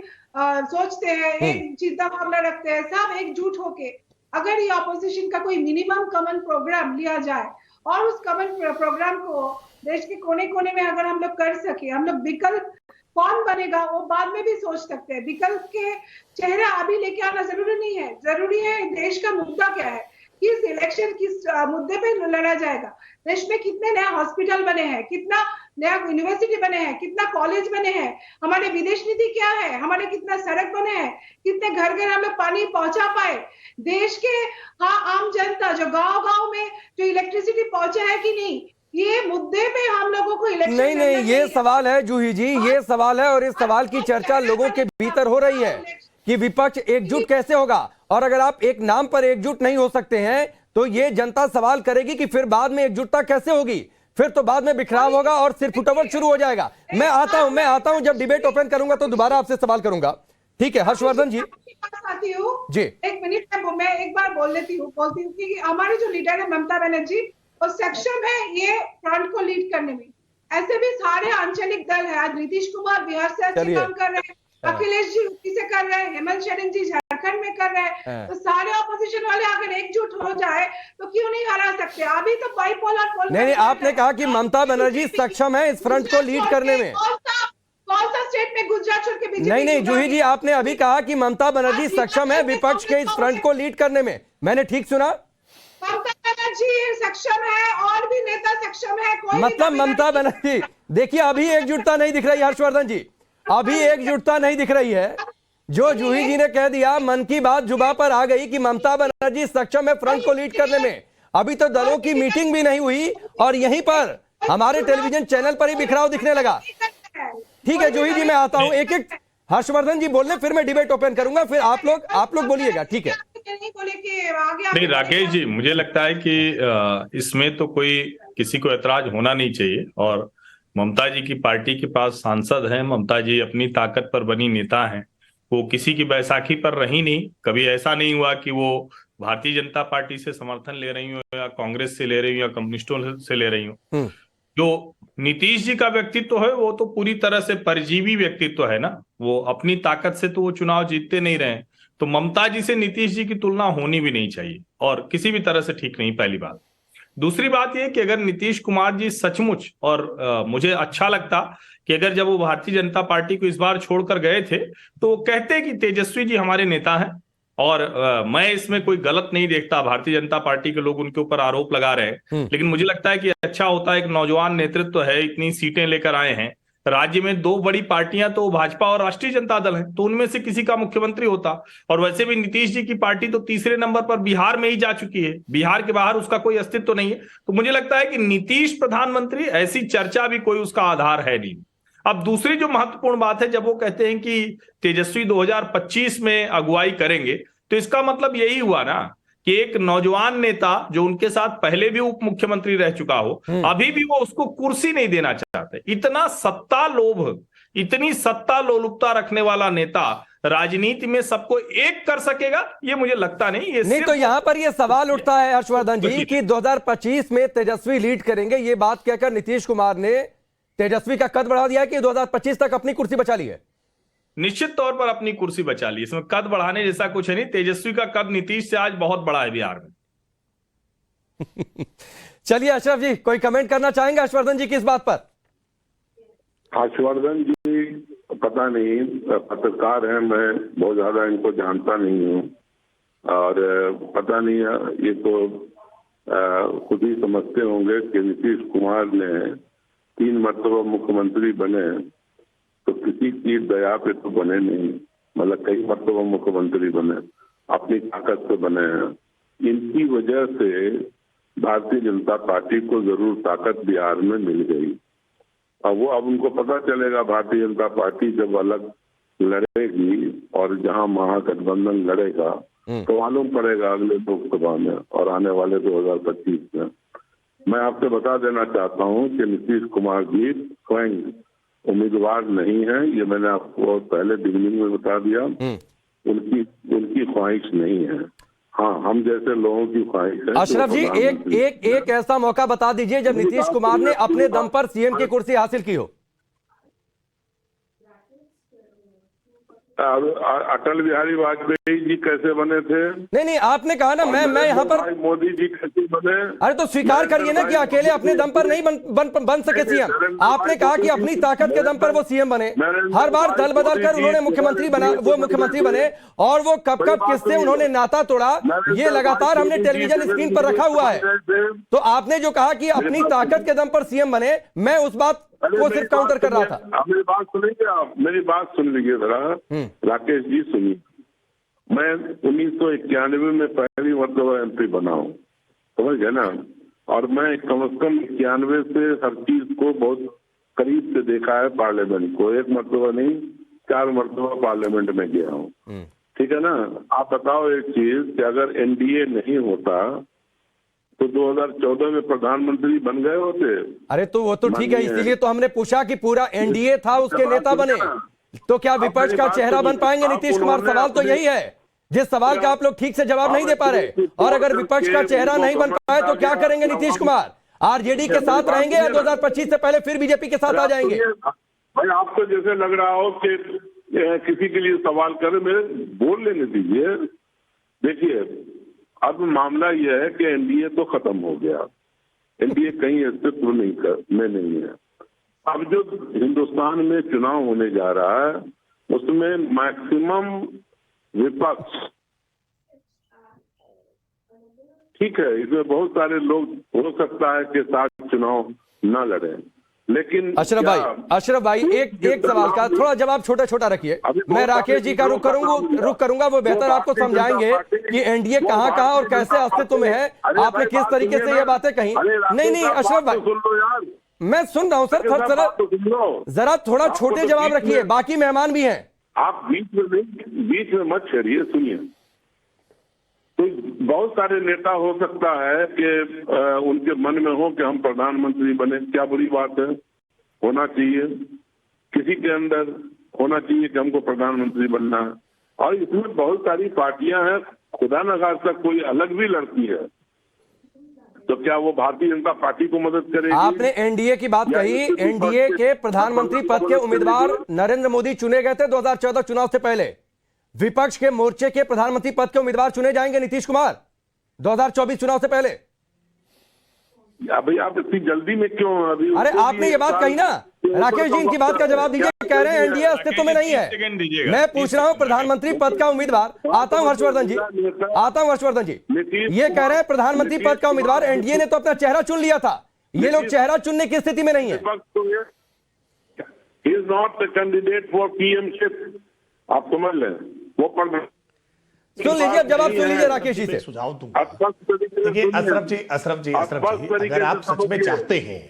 सोचते हैं, एक चिंता भावना रखते हैं, सब एकजुट होके अगर ये ऑपोजिशन का कोई मिनिमम कॉमन प्रोग्राम लिया जाए और उस कॉमन प्रोग्राम को देश के कोने कोने में अगर हम लोग कर सके, हम लोग विकल्प कौन बनेगा वो बाद में भी सोच सकते हैं। विकल्प के चेहरा अभी लेके आना जरूरी नहीं है, जरूरी है देश का मुद्दा क्या है, किस इलेक्शन किस मुद्दे पे लड़ा जाएगा। देश में कितने नए हॉस्पिटल बने हैं, कितना नया यूनिवर्सिटी बने हैं, कितना कॉलेज बने हैं, हमारे विदेश नीति क्या है, हमारे कितना सड़क बने हैं, कितने घर घर हम लोग पानी पहुंचा पाए, देश के आम जनता जो गांव-गांव में जो इलेक्ट्रिसिटी पहुंचा है कि नहीं, ये मुद्दे पे हम लोगों को इलेक्शन नहीं, ये सवाल है जूही जी, ये सवाल है, और इस सवाल की चर्चा लोगों के भीतर हो रही है कि विपक्ष एकजुट कैसे होगा, और अगर आप एक नाम पर एकजुट नहीं हो सकते हैं तो ये जनता सवाल करेगी कि फिर बाद में एकजुटता कैसे होगी, फिर तो बाद में बिखराव होगा और सिर फुटवट शुरू हो जाएगा। मैं आता हूं जब डिबेट ओपन करूंगा तो दोबारा आपसे सवाल करूंगा। ठीक है, हर्षवर्धन जी आती हूँ जी, एक मिनट मैं एक बार बोलती हूँ कि हमारी जो लीडर है ममता बनर्जी वो सक्षम है ये फ्रंट को लीड करने में। ऐसे भी सारे आंचलिक दल है, आज नीतीश कुमार बिहार से अच्छे काम कर रहे हैं, अखिलेश जी यूपी से कर रहे हैं, हेमंत सोरेन जी झारखंड में कर रहे हैं, तो सारे ऑपोजिशन वाले अगर एकजुट हो जाए तो क्यों नहीं हरा सकते। अभी तो बाइपोलर नहीं, आपने कहा कि ममता बनर्जी सक्षम है इस फ्रंट को लीड करने में। कौन सा स्टेट में गुजरात छोड़ के बीजेपी? नहीं जूही जी, आपने अभी कहा कि ममता बनर्जी सक्षम है विपक्ष के इस फ्रंट को लीड करने में, मैंने ठीक सुना? ममता बनर्जी सक्षम है और भी नेता सक्षम है, कोई मतलब ममता बनर्जी, देखिए अभी एकजुटता नहीं दिख रही हर्षवर्धन जी, अभी एकजुटता नहीं दिख रही है। जो जूही जी ने कह दिया, मन की बात जुबा पर आ गई कि ममता बनर्जी सक्षम है फ्रंट को लीड करने में, अभी तो दलों की मीटिंग भी नहीं हुई और यहीं पर हमारे टेलीविजन चैनल पर ही बिखराव दिखने लगा। ठीक है जूही जी, मैं आता हूं, एक एक हर्षवर्धन जी बोल रहे, फिर मैं डिबेट ओपन करूंगा, फिर आप लोग बोलिएगा, ठीक है? नहीं राकेश जी, मुझे लगता है कि इसमें तो कोई किसी को ऐतराज होना नहीं चाहिए। और ममता जी की पार्टी के पास सांसद हैं, ममता जी अपनी ताकत पर बनी नेता हैं, वो किसी की बैसाखी पर रही नहीं। कभी ऐसा नहीं हुआ कि वो भारतीय जनता पार्टी से समर्थन ले रही हो या कांग्रेस से ले रही हो या कम्युनिस्टों से ले रही हो। जो नीतीश जी का व्यक्तित्व है वो तो पूरी तरह से परजीवी व्यक्तित्व है ना, वो अपनी ताकत से तो वो चुनाव जीतते नहीं रहे। तो ममता जी से नीतीश जी की तुलना होनी भी नहीं चाहिए और किसी भी तरह से ठीक नहीं, पहली बात। दूसरी बात यह कि अगर नीतीश कुमार जी सचमुच, और मुझे अच्छा लगता कि अगर जब वो भारतीय जनता पार्टी को इस बार छोड़कर गए थे तो वो कहते कि तेजस्वी जी हमारे नेता हैं, और मैं इसमें कोई गलत नहीं देखता। भारतीय जनता पार्टी के लोग उनके ऊपर आरोप लगा रहे हैं, लेकिन मुझे लगता है कि अच्छा होता, एक नौजवान नेतृत्व है, इतनी सीटें लेकर आए हैं राज्य में, दो बड़ी पार्टियां तो भाजपा और राष्ट्रीय जनता दल है, तो उनमें से किसी का मुख्यमंत्री होता। और वैसे भी नीतीश जी की पार्टी तो तीसरे नंबर पर बिहार में ही जा चुकी है, बिहार के बाहर उसका कोई अस्तित्व तो नहीं है। तो मुझे लगता है कि नीतीश प्रधानमंत्री, ऐसी चर्चा भी कोई उसका आधार है नहीं। अब दूसरी जो महत्वपूर्ण बात है, जब वो कहते हैं कि तेजस्वी 2025 में अगुवाई करेंगे, तो इसका मतलब यही हुआ ना कि एक नौजवान नेता जो उनके साथ पहले भी उप मुख्यमंत्री रह चुका हो, अभी भी वो उसको कुर्सी नहीं देना चाहते। इतना सत्ता लोभ, इतनी सत्ता लोलुपता रखने वाला नेता राजनीति में सबको एक कर सकेगा, ये मुझे लगता नहीं। ये नहीं, तो यहां पर ये सवाल उठता है हर्षवर्धन जी कि 2025 में तेजस्वी लीड करेंगे, ये बात कहकर नीतीश कुमार ने तेजस्वी का कद बढ़ा दिया कि 2025 तक अपनी कुर्सी बचा ली है। निश्चित तौर पर अपनी कुर्सी बचा ली, इसमें कद बढ़ाने जैसा कुछ है नहीं। तेजस्वी का कद नीतीश से आज बहुत बड़ा है बिहार में। चलिए अशरफ जी, कोई कमेंट करना चाहेंगे हर्षवर्धन जी की इस बात पर? हर्षवर्धन जी पता नहीं, पत्रकार हैं, मैं बहुत ज्यादा इनको जानता नहीं हूँ, और पता नहीं ये तो खुद ही समझते होंगे कि नीतीश कुमार ने 3 मरतबा मुख्यमंत्री बने तो किसी की दया पे तो बने नहीं, मतलब कई मरतबा मुख्यमंत्री बने, अपनी ताकत से बने हैं। इनकी वजह से भारतीय जनता पार्टी को जरूर ताकत बिहार में मिल गई। अब उनको पता चलेगा, भारतीय जनता पार्टी जब अलग लड़ेगी और जहां महागठबंधन लड़ेगा तो मालूम पड़ेगा अगले लोकसभा में और आने वाले 2025 में। मैं आपसे बता देना चाहता हूं कि नीतीश कुमार जी स्वयं उम्मीदवार नहीं है, ये मैंने आपको पहले बिगिनिंग में बता दिया। उनकी ख्वाहिश नहीं है, हाँ हम जैसे लोगों की ख्वाहिश है। अशरफ जी, एक ऐसा मौका बता दीजिए जब नीतीश कुमार ने अपने दम पर सीएम की कुर्सी हासिल की हो। अटल बिहारी वाजपेयी जी कैसे बने थे? नहीं, आपने कहा ना, मैं यहाँ पर मोदी जी कैसे बने? अरे तो स्वीकार करिए ना कि अकेले अपने दम पर नहीं बन सके सीएम। आपने कहा कि अपनी ताकत के दम पर वो सीएम बने, हर बार दल बदल कर उन्होंने मुख्यमंत्री बने, और वो कब किससे उन्होंने नाता तोड़ा, ये लगातार हमने टेलीविजन स्क्रीन पर रखा हुआ है। तो आपने जो कहा कि अपनी ताकत के दम पर सीएम बने, मैं उस बात को सिर्फ काउंटर कर रहा था। मेरी बात सुनेंगे आप? मेरी बात सुन लीजिए जरा राकेश जी, सुनिए। मैं 1991 में पहली मरतबा एमपी बना हूँ, समझ गए ना, और मैं कम से कम 91 से हर चीज को बहुत करीब से देखा है पार्लियामेंट को। 1 मरतबा नहीं, 4 मरतबा पार्लियामेंट में गया हूँ, ठीक है ना। आप बताओ एक चीज कि अगर एनडीए नहीं होता तो 2014 में प्रधानमंत्री बन गए होते। अरे तो वो तो ठीक है, इसीलिए तो हमने पूछा कि पूरा एनडीए था, उसके नेता बने, तो क्या विपक्ष का चेहरा बन पाएंगे नीतीश कुमार? सवाल तो यही है, जिस सवाल का आप लोग ठीक से जवाब नहीं दे पा रहे। और अगर विपक्ष का चेहरा नहीं बन पाए तो क्या करेंगे नीतीश कुमार? आरजेडी के साथ रहेंगे या 2025 से पहले फिर बीजेपी के साथ आ जाएंगे? भाई आपको जैसे लग रहा हो कि किसी के लिए सवाल करें, मेरे बोल लेने दीजिए। देखिए, अब मामला यह है कि एनडीए तो खत्म हो गया, एनडीए कहीं अस्तित्व में नहीं है। अब जो हिंदुस्तान में चुनाव होने जा रहा है उसमें मैक्सिमम विपक्ष, ठीक है, इसमें बहुत सारे लोग हो सकता है कि साथ चुनाव न लड़े, लेकिन अशरफ भाई एक सवाल का थोड़ा जवाब छोटा छोटा रखिए। मैं राकेश जी का रुख करूंगा, वो बेहतर आपको समझाएंगे कि एनडीए कहां और कैसे अस्तित्व में है, आपने किस तरीके से ये बातें कही। नहीं अशरफ भाई, मैं सुन रहा हूं सर, जरा थोड़ा छोटे जवाब रखिए, बाकी मेहमान भी हैं। आप बीच में मत छेड़िए, सुनिए। तो बहुत सारे नेता हो सकता है कि उनके मन में हो कि हम प्रधानमंत्री बने, क्या बुरी बात है, होना चाहिए। किसी के अंदर होना चाहिए कि हमको प्रधानमंत्री बनना है, और इसमें बहुत सारी पार्टियां हैं, खुदा न खास्ता कोई अलग भी लड़ती है, तो क्या वो भारतीय जनता पार्टी को मदद करेगी? आपने एनडीए की बात कही, एनडीए के प्रधानमंत्री पद के उम्मीदवार नरेंद्र मोदी चुने गए थे 2014 चुनाव से पहले। विपक्ष के मोर्चे के प्रधानमंत्री पद के उम्मीदवार चुने जाएंगे नीतीश कुमार 2024 चुनाव से पहले। भाई आप इतनी जल्दी में क्यों? अभी अरे आपने ये बात कही ना, राकेश जी इनकी बात का जवाब दीजिए। कह रहे हैं एनडीए अस्तित्व में नहीं है। मैं पूछ रहा हूं प्रधानमंत्री पद का उम्मीदवार, आता हूं हर्षवर्धन जी, ये कह रहे हैं प्रधानमंत्री पद का उम्मीदवार, एनडीए ने तो अपना चेहरा चुन लिया था, ये लोग चेहरा चुनने की स्थिति में नहीं है। He is not the candidate for PMship, आप समझ लें। वो सुन लीजिए, अब जवाब सुन लीजिए राकेश जी से। सुझाव दूंगा। देखिए अशरफ जी, अगर आप सच में चाहते हैं,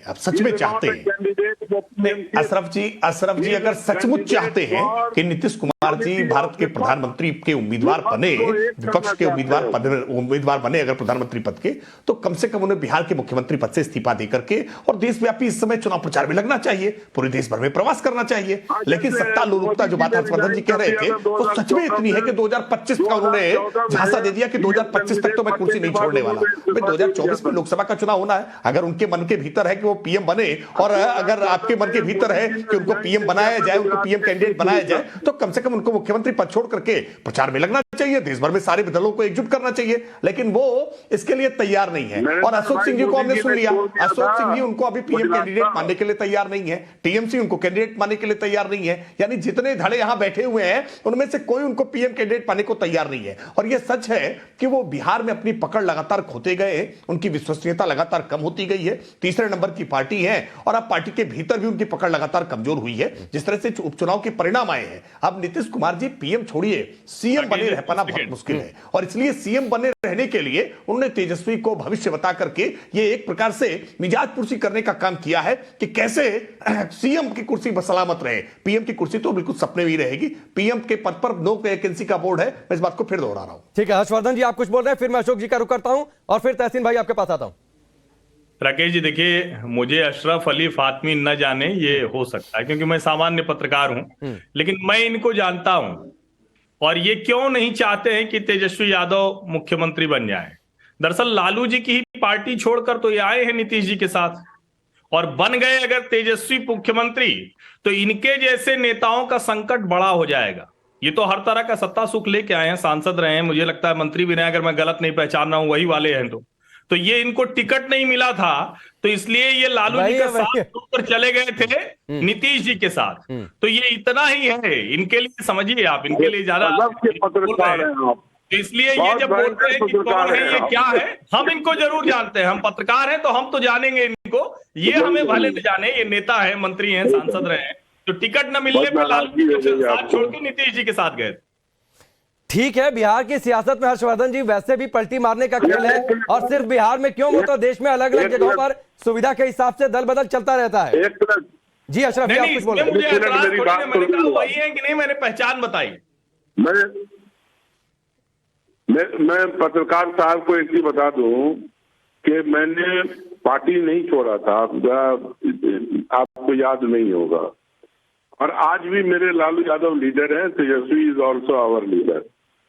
अशरफ जी अगर सचमुच चाहते हैं कि नीतीश कुमार जी भारत के प्रधानमंत्री के उम्मीदवार बने, विपक्ष के उम्मीदवार बने अगर प्रधानमंत्री पद के, तो कम से कम उन्हें बिहार के मुख्यमंत्री पद से इस्तीफा देकर के और देशव्यापी इस समय चुनाव प्रचार में लगना चाहिए, पूरे देश भर में प्रवास करना चाहिए। लेकिन सत्ता लोलुपता जो बात हर्षवर्धन जी कह रहे थे वो सच में इतनी है कि 2025 का उन्होंने झांसा दे दिया कि 2025 तक तो मैं कुर्सी नहीं छोड़ने वाला। 2024 में लोकसभा का चुनाव होना है, अगर उनके मन के भीतर है कि वो पीएम बने, और अगर आपके मन के भीतर है कि उनको पीएम बनाया जाए, उनको पीएम कैंडिडेट बनाया जाए, तो कम से कम उनको मुख्यमंत्री पद छोड़ करके प्रचार में लगना चाहिए, देश भर में सारे दलों को एकजुट करना चाहिए। लेकिन वो इसके लिए तैयार नहीं है। और अशोक सिंह जी को हमने सुन लिया, अशोक सिंह जी उनको अभी पीएम कैंडिडेट मानने के लिए तैयार नहीं है, टीएमसी उनको कैंडिडेट मानने के लिए तैयार नहीं है। यानी जितने धड़े यहां बैठे हुए हैं उनमें से कोई उनको पीएम कैंडिडेट पाने को तैयार नहीं है। और यह सच है कि वो बिहार में अपनी पकड़ लगातार खोते गए, उनकी विश्वसनीयता लगातार कम होती गई है, तीसरे नंबर की पार्टी है, और अब पार्टी के भीतर भी उनकी पकड़ लगातार कमजोर हुई है। जिस तरह से उपचुनाव के परिणाम आए हैं, अब नीतीश कुमार जी पीएम छोड़िए, सीएम बने रह पाना बहुत मुश्किल है। और इसलिए सीएम बने रहने के लिए उन्होंने तेजस्वी को भविष्य बता करके ये एक प्रकार से मिजाज पुरसी करने का काम किया है कि कैसे सीएम की कुर्सी सलामत रहे। पीएम की कुर्सी तो बिल्कुल सपने में ही रहेगी। पीएम के पद पर नो वैकेंसी का बोर्ड है, मैं इस बात को फिर दोहरा रहा हूं। ठीक है हर्षवर्धन जी, आप कुछ बोल रहे हैं, फिर मैं अशोक जी का रुख करता हूं और फिर तहसीन भाई आपके पास आता हूं। राकेश जी देखिए, मुझे अशरफ अली फातमी न जाने ये हो सकता है क्योंकि मैं सामान्य पत्रकार हूं, लेकिन मैं इनको जानता हूं। और ये क्यों नहीं चाहते हैं कि तेजस्वी यादव मुख्यमंत्री बन जाए? दरअसल लालू जी की ही पार्टी छोड़कर तो ये आए हैं नीतीश जी के साथ, और बन गए अगर तेजस्वी मुख्यमंत्री तो इनके जैसे नेताओं का संकट बड़ा हो जाएगा। ये तो हर तरह का सत्ता सुख लेके आए हैं, सांसद रहे हैं, मुझे लगता है मंत्री भी रहे, अगर मैं गलत नहीं पहचान रहा हूं वही वाले हैं। तो ये इनको टिकट नहीं मिला था, तो इसलिए ये लालू जी का साथ छोड़कर चले गए थे नीतीश जी के साथ। तो ये इतना ही है इनके लिए, समझिए आप, इनके लिए ज्यादा तो इसलिए ये जब बोलते हैं कि कौन है ये क्या है, हम इनको जरूर जानते हैं, हम पत्रकार हैं तो हम तो जानेंगे इनको, ये हमें भले न जाने, ये नेता है, मंत्री हैं, सांसद रहे हैं। तो टिकट न मिलने पर लालू जी के साथ छोड़ के नीतीश जी के साथ गए। ठीक है, बिहार की सियासत में हर्षवर्धन जी वैसे भी पलटी मारने का खेल है, और सिर्फ बिहार में क्यों, मतलब देश में अलग अलग जगहों पर सुविधा के हिसाब से दल बदल चलता रहता है। जी अशरफ जी, आप कुछ बोल रहे हैं। मैंने कहा वही है कि नहीं, मैंने पहचान बताई। मैं पत्रकार साहब को एक चीज बता दूं कि मैंने पार्टी नहीं छोड़ा था, आपको याद नहीं होगा, और आज भी मेरे लालू यादव लीडर हैं, तेजस्वी इज ऑल्सो आवर लीडर।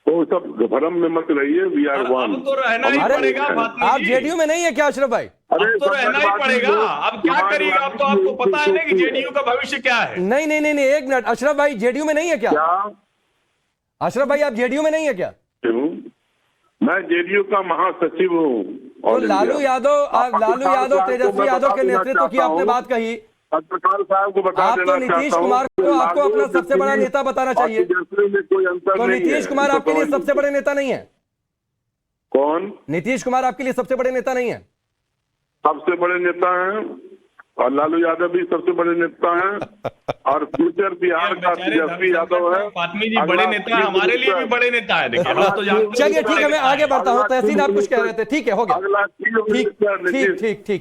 तो सब भ्रम में मत रहिए, वी आर वन। तो रहना ही पड़ेगा। आप जेडीयू में नहीं है क्या अशरफ भाई? अब तो रहना ही पड़ेगा, अब क्या करिएगा? अब तो आपको पता है ना कि जेडीयू का भविष्य क्या है। नहीं, एक मिनट, अशरफ भाई जेडीयू में नहीं है क्या? अशरफ भाई आप जेडीयू में नहीं है क्या? मैं जेडीयू का महासचिव हूँ। तो लालू यादव तेजस्वी यादव के नेतृत्व की आपने बात कही, पत्रकार साहब को बता आप तो नीतीश कुमार को आपको अपना सबसे बड़ा नेता बताना चाहिए। तो नीतीश कुमार आपके लिए सबसे बड़े नेता नहीं है? कौन? नीतीश कुमार आपके लिए सबसे बड़े नेता नहीं है? सबसे बड़े नेता हैं और लालू यादव भी सबसे बड़े नेता हैं और फ्यूचर बिहार का तेजस्वी यादव है। फातमी जी बड़े नेता, हमारे लिए भी बड़े नेता है। देखिए हम तो जानते चलिए ठीक है, मैं आगे बढ़ता हूँ। तहसीन आप कुछ कह रहे थे, ठीक है, हो गया। अगला ठीक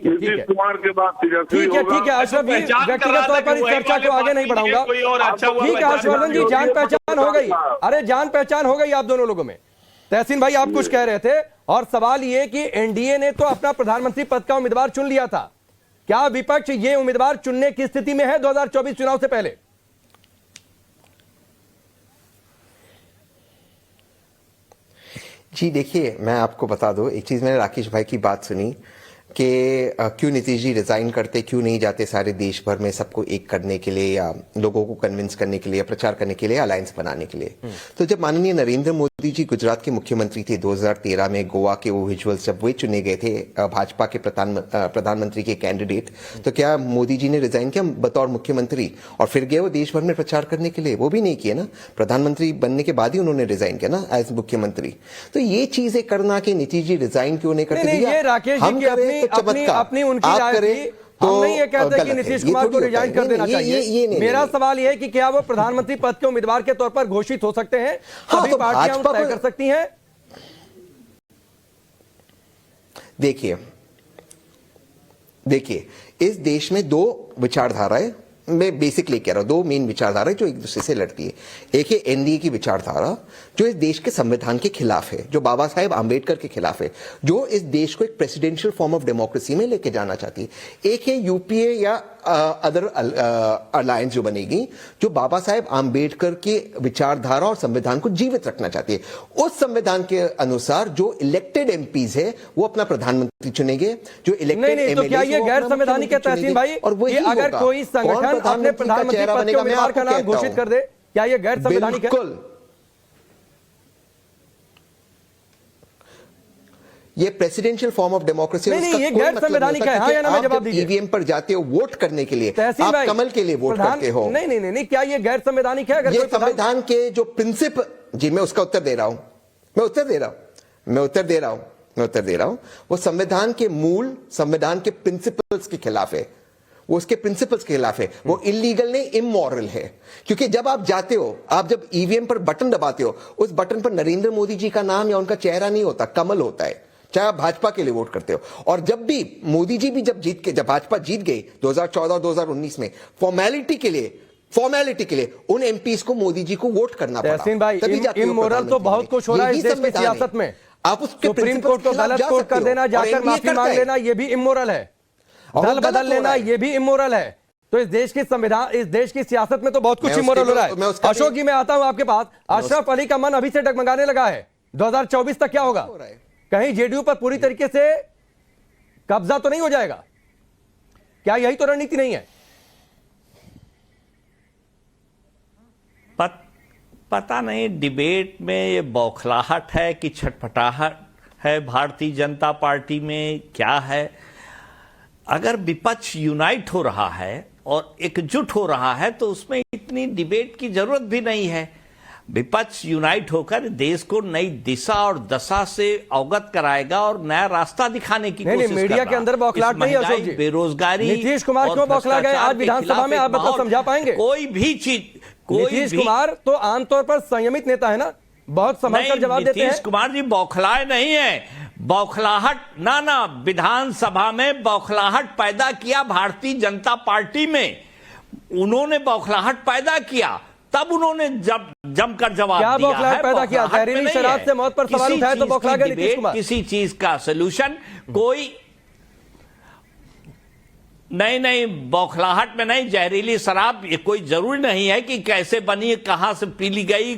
नीतीश कुमार के बाद तेजस्वी ठीक है अशरफ जी, व्यक्तिगत तौर पर इस चर्चा को आगे नहीं बढ़ाऊंगा। ठीक है हर्षवर्धन जी, जान पहचान हो गई। अरे जान पहचान हो गई आप दोनों लोगों में। तहसीन भाई आप कुछ कह रहे थे और सवाल ये कि एनडीए ने तो अपना प्रधानमंत्री पद का उम्मीदवार चुन लिया था, क्या विपक्ष ये उम्मीदवार चुनने की स्थिति में है 2024 चुनाव से पहले? जी देखिए, मैं आपको बता दूं एक चीज, मैंने राकेश भाई की बात सुनी कि क्यों नीतीश जी रिजाइन करते, क्यों नहीं जाते सारे देश भर में सबको एक करने के लिए या लोगों को कन्विंस करने के लिए, प्रचार करने के लिए, अलायंस बनाने के लिए। तो जब माननीय नरेंद्र मोदी जी गुजरात के मुख्यमंत्री थे 2013 में, गोवा के वो विजुअल्स जब वे चुने गए थे भाजपा के प्रधानमंत्री के कैंडिडेट, तो क्या मोदी जी ने रिजाइन किया बतौर मुख्यमंत्री और फिर गए वो देश भर में प्रचार करने के लिए? वो भी नहीं किया ना, प्रधानमंत्री बनने के बाद ही उन्होंने रिजाइन किया ना एज मुख्यमंत्री। तो ये चीजें करना कि नीतीश जी रिजाइन क्यों नहीं करते, ये राकेश जी की अपनी उनकी राय थी। हम नहीं ये कहते कि नीतीश कुमार को रिजाइन कर देना चाहिए। मेरा सवाल यह है कि क्या वो प्रधानमंत्री पद के उम्मीदवार के तौर पर घोषित हो सकते हैं? सभी पार्टियां तय कर सकती हैं। देखिए इस देश में दो विचारधाराएं, मैं बेसिकली कह रहा हूं, दो मेन विचारधाराएं जो एक दूसरे से लड़ती है। एक है एनडीए की विचारधारा जो इस देश के संविधान के खिलाफ है, जो बाबा साहेब आंबेडकर के खिलाफ है, जो इस देश को एक प्रेसिडेंशियल फॉर्म ऑफ डेमोक्रेसी में लेके जाना चाहती है। एक है यूपीए या अदर अलायंस जो बनेगी, जो बाबा साहेब आंबेडकर के विचारधारा और संविधान को जीवित रखना चाहती है। उस संविधान के अनुसार जो इलेक्टेड एमपीज है वो अपना प्रधानमंत्री चुनेंगे, जो इलेक्टेड नहीं, तो क्या ये गैर संवैधानिक है तहसीन भाई? और वो अगर कोई संगठन अपने प्रधानमंत्री पद के उम्मीदवार का नाम घोषित कर दे, क्या ये गैर संवैधानिक है? बिल्कुल, ये प्रेसिडेंशियल फॉर्म ऑफ डेमोक्रेसी है, उसका ये कोई गैर मतलब संवैधानिक है। हाँ या ना, मैं जवाब दीजिए। ईवीएम पर जाते हो वोट करने के लिए, आप कमल के लिए वोट करते हो। नहीं, क्या ये गैर संवैधानिक है? अगर ये संविधान के जो प्रिंसिप, जी मैं उसका उत्तर दे रहा हूं, मैं उत्तर दे रहा हूं, वो संविधान के मूल, संविधान के प्रिंसिपल्स के खिलाफ है, वो उसके प्रिंसिपल्स के खिलाफ है, वो इलीगल नहीं, इमोरल है। क्योंकि जब आप जाते हो, आप जब ईवीएम पर बटन दबाते हो, उस बटन पर नरेंद्र मोदी जी का नाम या उनका चेहरा नहीं होता, कमल होता है, चाहे आप भाजपा के लिए वोट करते हो। और जब भी मोदी जी भी जब भाजपा जीत गई 2014 2019 में, फॉर्मेलिटी के लिए उन एमपीज को मोदी जी को वोट करना पड़ा। तहसीन भाई, इमोरल तो बहुत कुछ हो रहा है इस देश की सियासत में। आप उसके सुप्रीम कोर्ट को गलत कोर्ट कर देना, जाकर माफी मांग लेना, ये भी इमोरल है। दल बदल लेना, ये भी इमोरल है। तो इस देश की संविधान, इस देश की सियासत में तो बहुत कुछ इमोरल हो रहा है। अशोक जी, मैं आता हूं आपके पास। अशरफ अली का मन अभी से डगमगाने लगा है, 2024 तक क्या होगा? कहीं जेडीयू पर पूरी तरीके से कब्जा तो नहीं हो जाएगा? क्या यही तो रणनीति नहीं है? पता नहीं डिबेट में ये बौखलाहट है कि छटपटाहट है भारतीय जनता पार्टी में, क्या है? अगर विपक्ष यूनाइट हो रहा है और एकजुट हो रहा है तो उसमें इतनी डिबेट की जरूरत भी नहीं है। विपक्ष यूनाइट होकर देश को नई दिशा और दशा से अवगत कराएगा और नया रास्ता दिखाने की कोशिश कर रहा है। मीडिया के अंदर बौखलाहट नहीं है अशोक जी। बेरोजगारी, नीतीश कुमार क्यों बौखला गए आज विधानसभा में, आप बताओ, समझा पाएंगे? कोई भी चीज, नीतीश कुमार तो आमतौर पर संयमित नेता है ना, बहुत संभल कर जवाब देते हैं। नीतीश कुमार जी बौखलाए नहीं है, बौखलाहट ना विधानसभा में बौखलाहट पैदा किया भारतीय जनता पार्टी में। उन्होंने बौखलाहट पैदा किया, तब उन्होंने जमकर जवाब दिया है। क्या बौखलाहट पैदा किया? जहरीली शराब से मौत पर सवाल उठाए तो बौखला गए नीतीश कुमार। किसी चीज का सोल्यूशन कोई नहीं, बौखलाहट में नहीं। जहरीली शराब ये कोई जरूरी नहीं है कि कैसे बनी, कहां से पी ली गई,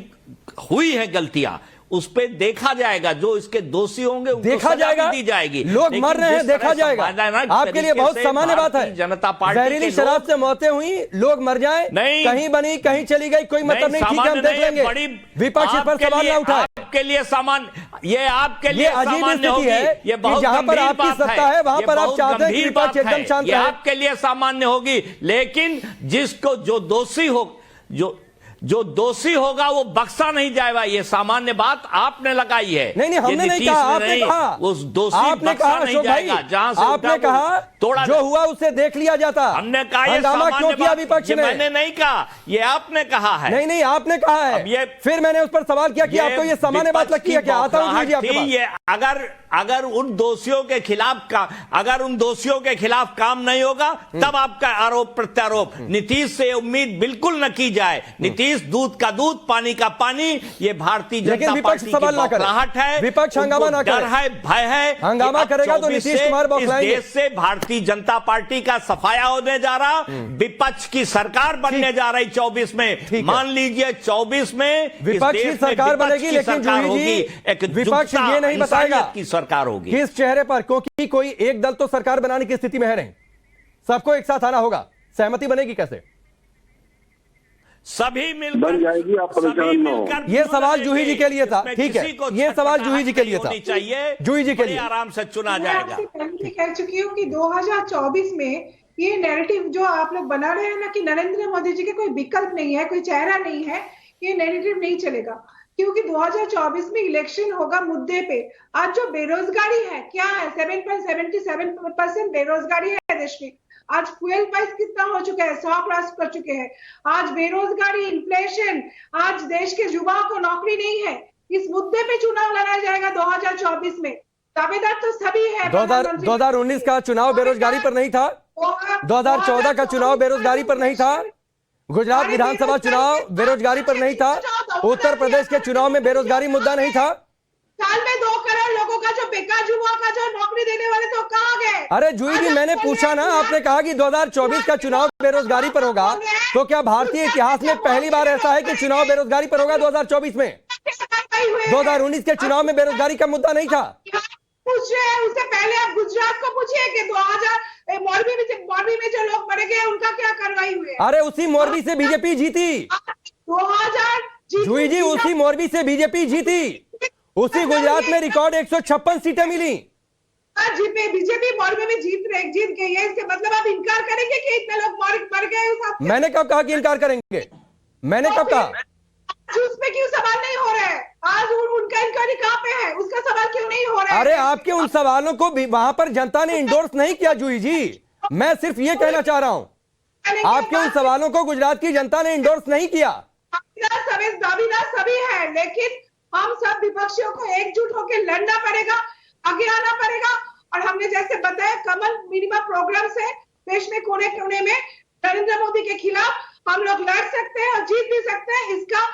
हुई है गलतियां, उस पे देखा जाएगा। जो इसके दोषी होंगे उनको देखा जाएगा, दी जाएगी। लोग मर रहे हैं, देखा जाएगा। आपके लिए बहुत सामान्य बात है। जनता पार्टी जहरीली शराब से मौतें हुई, लोग मर जाए, कहीं बनी कहीं चली गई, कोई मतलब नहीं। ठीक है, हम देख लेंगे। विपक्ष पर सवाल ना उठाए। आपके लिए सामान्य, ये आपके लिए अजीब स्थिति है, ये बहुत जहां पर आपकी सत्ता है वहां पर आप चाहते हैं कि विपक्ष एकदम शांत रहे। आपके लिए सामान्य होगी, लेकिन जिसको जो दोषी होगा वो बख्शा नहीं जाएगा। ये सामान्य बात आपने लगाई है। नहीं, हमने नहीं कहा, आपने कहा। उस दोषी आपने कहा, नहीं जाएगा। जहां से आपने कहा तोड़ा जो हुआ उसे देख लिया जाता। हमने कहा ये हंगामा सामान्य क्यों किया बात, विपक्ष ये ने? मैंने नहीं कहा, ये आपने कहा है। नहीं आपने कहा है। अब ये फिर मैंने उस पर सवाल किया कि आपको ये सामान्य बात लगती है क्या? आता हूं जी आपके पास। ये अगर उन दोषियों के खिलाफ अगर उन दोषियों के खिलाफ काम नहीं होगा तब आपका आरोप प्रत्यारोप। नीतीश से उम्मीद बिल्कुल न की जाए। नीतीश दूध का दूध, पानी का पानी। ये भारतीय जनता पार्टी की बौखलाहट है, विपक्ष हंगामा ना करे, डर है, भय है। हंगामा करेगा तो नीतीश कुमार बौखलाएंगे। इस देश से भारतीय जनता पार्टी का सफाया होने जा रहा, विपक्ष की सरकार बनने जा रही 24 में। मान लीजिए 24 में विपक्ष की सरकार बनेगी, लेकिन जूही जी विपक्ष ये नहीं बताएगा की सरकार होगी किस चेहरे पर, क्योंकि कोई एक दल तो सरकार बनाने की स्थिति में है नहीं, सबको एक साथ आना होगा। सहमति बनेगी कैसे? सभी मिलकर बन जाएगी, आप परेशान न हो। ये सवाल जूही जी के लिए था। ठीक है, ये सवाल जूही जी के लिए था। चाहिए जूही जी के लिए आराम से चुना मैं जाएगा। आपसे पहले भी कह चुकी हूँ कि 2024 में ये नैरेटिव जो आप लोग बना रहे हैं ना कि नरेंद्र मोदी जी के कोई विकल्प नहीं है, कोई चेहरा नहीं है, ये नैरेटिव नहीं चलेगा, क्योंकि 2024 में इलेक्शन होगा मुद्दे पे। आज जो बेरोजगारी है क्या है? 7.77% बेरोजगारी है देश में। आज फ्यूल प्राइस कितना हो चुका है? 100 क्रॉस कर चुके हैं। आज बेरोजगारी, इन्फ्लेशन, आज देश के युवाओं को नौकरी नहीं है। इस मुद्दे पे चुनाव लड़ा जाएगा 2024 में। दावेदार तो सभी है। 2019 का चुनाव बेरोजगारी पर नहीं था, 2014 का चुनाव बेरोजगारी पर नहीं था, गुजरात विधानसभा चुनाव बेरोजगारी पर नहीं था, उत्तर प्रदेश के चुनाव में बेरोजगारी मुद्दा नहीं था। साल में 2 करोड़ लोगों का जो बेकार युवा का जो नौकरी देने वाले तो कहाँ गए? अरे जूही जी, मैंने पूछा ना, आपने कहा कि 2024 का चुनाव बेरोजगारी पर होगा, तो क्या भारतीय इतिहास में पहली बार ऐसा है कि चुनाव बेरोजगारी पर होगा 2024 में? 2019 के चुनाव में बेरोजगारी का मुद्दा नहीं था। पूछ रहे हैं, उससे पहले आप गुजरात को पूछिए कि 2000 मोरबी में जो लोग मरे गए उनका क्या कार्रवाई हुई? अरे उसी मोरबी से बीजेपी जीती 2000। जूही जी, उसी मोरबी से बीजेपी जीती। उसी गुजरात में रिकॉर्ड 156 सीटें मिली। बीजेपी मोरबी में जीत गई है, इसके मतलब आप इनकार करेंगे कि इतने लोग मर गए? मैंने कब कहा कि इनकार करेंगे? मैंने कब कहा? उसमें क्यों सवाल नहीं हो रहा है? आज उनका इंक्वायरी कहाँ पे है, उसका सवाल क्यों नहीं हो रहा है? अरे आपके उन सवालों को भी वहां पर जनता ने इंडोर्स नहीं किया जूही जी। मैं सिर्फ ये कहना चाह रहा हूं, आपके उन सवालों को गुजरात की जनता ने इंडोर्स नहीं किया। दावेदार सभी है, लेकिन हम सब विपक्षियों को एकजुट होकर लड़ना पड़ेगा, आगे आना पड़ेगा। और हमने जैसे बताया, कमल मिनिमम प्रोग्राम से देश में कोने कोने में नरेंद्र मोदी के खिलाफ हम लोग लड़ सकते हैं और जीत भी सकते हैं। इसका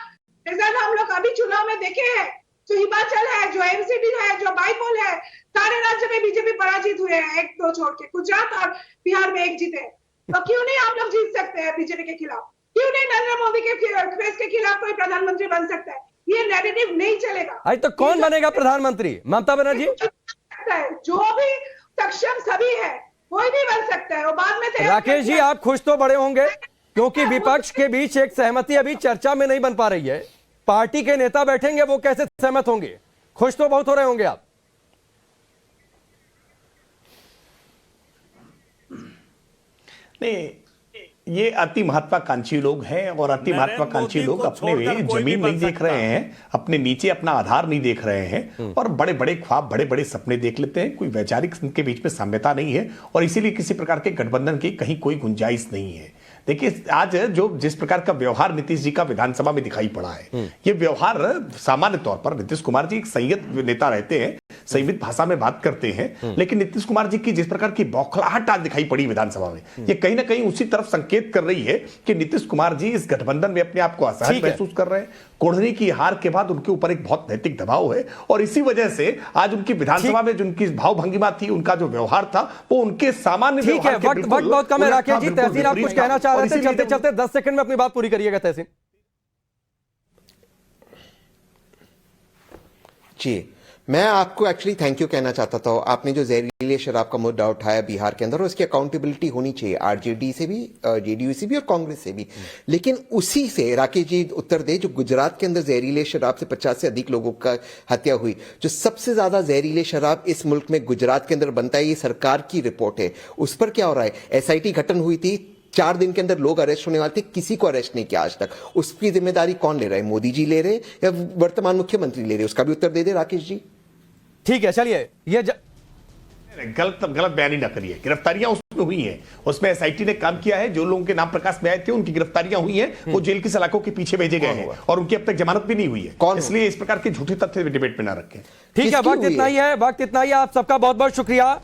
रिजल्ट हम लोग अभी चुनाव में देखे हैं। जो हिमाचल है, जो एमसीडी है, जो बाईपोल है, सारे राज्य में बीजेपी पराजित हुए हैं, 1-2 छोड़ के। गुजरात और बिहार में 1 जीते। तो क्यों नहीं हम लोग जीत सकते हैं बीजेपी के खिलाफ? क्यों नहीं नरेंद्र मोदी के खिलाफ कोई प्रधानमंत्री बन सकता है? ये नैरेटिव नहीं चलेगा। अरे तो कौन बनेगा प्रधानमंत्री? ममता बनर्जी? जो भी सक्षम सभी है, कोई भी बन सकता है। वो बाद में राकेश जी, आप खुश तो बड़े होंगे, क्योंकि विपक्ष के बीच एक सहमति अभी चर्चा में नहीं बन पा रही है। पार्टी के नेता बैठेंगे, वो कैसे सहमत होंगे? खुश तो बहुत हो रहे होंगे आप। नहीं, ये अति महत्वाकांक्षी लोग हैं और अति महत्वाकांक्षी लोग अपने जमीन नहीं देख रहे हैं, अपने नीचे अपना आधार नहीं देख रहे हैं और बड़े बड़े ख्वाब, बड़े बड़े सपने देख लेते हैं। कोई वैचारिक के बीच में साम्यता नहीं है और इसीलिए किसी प्रकार के गठबंधन की कहीं कोई गुंजाइश नहीं है। देखिए, आज जो जिस प्रकार का व्यवहार नीतीश जी का विधानसभा में दिखाई पड़ा है, ये व्यवहार सामान्य तौर पर नीतीश कुमार जी एक संयत नेता रहते हैं, संयमित भाषा में बात करते हैं, लेकिन नीतीश कुमार जी की जिस प्रकार की बौखलाहट आज दिखाई पड़ी विधानसभा में, ये कहीं ना कहीं उसी तरफ संकेत कर रही है कि नीतीश कुमार जी इस गठबंधन में अपने आप को असहज महसूस कर रहे हैं। कोढ़नी की हार के बाद उनके ऊपर एक बहुत नैतिक दबाव है और इसी वजह से आज उनकी विधानसभा में जो उनकी भाव भंगिमा थी, उनका जो व्यवहार था, वो उनके सामान्य ठीक है। वक्त बहुत कम है राकेश जी। तहसीन, आप कुछ कहना चाह रहे थे, चलते चलते 10 सेकंड में अपनी बात पूरी करिएगा तहसीन जी। मैं आपको एक्चुअली थैंक यू कहना चाहता था। आपने जो जहरीले शराब का मुद्दा उठाया बिहार के अंदर, और उसकी अकाउंटेबिलिटी होनी चाहिए आरजेडी से भी, जेडीयू से भी और कांग्रेस से भी। लेकिन उसी से राकेश जी उत्तर दे, जो गुजरात के अंदर जहरीले शराब से 50 से अधिक लोगों का हत्या हुई, जो सबसे ज्यादा जहरीले शराब इस मुल्क में गुजरात के अंदर बनता है, ये सरकार की रिपोर्ट है। उस पर क्या हो रहा है? एसआईटी गठन हुई थी, 4 दिन के अंदर लोग अरेस्ट होने वाले थे, किसी को अरेस्ट नहीं किया आज तक। उसकी जिम्मेदारी कौन ले रहा है? मोदी जी ले रहे या वर्तमान मुख्यमंत्री ले रहे? उसका भी उत्तर दे दे राकेश जी। ठीक है, चलिए। ये गलत बयानी ना करिए। गिरफ्तारियां उसमें हुई हैं, उसमें एसआईटी ने काम किया है। जो लोगों के नाम प्रकाश में आए थे उनकी गिरफ्तारियां हुई हैं, वो जेल की सलाखों के पीछे भेजे गए हैं और उनकी अब तक जमानत भी नहीं हुई है। इसलिए इस प्रकार के झूठे तथ्य डिबेट में ना रखें। ठीक है, वक्त इतना ही है, वक्त इतना ही है। आप सबका बहुत बहुत शुक्रिया।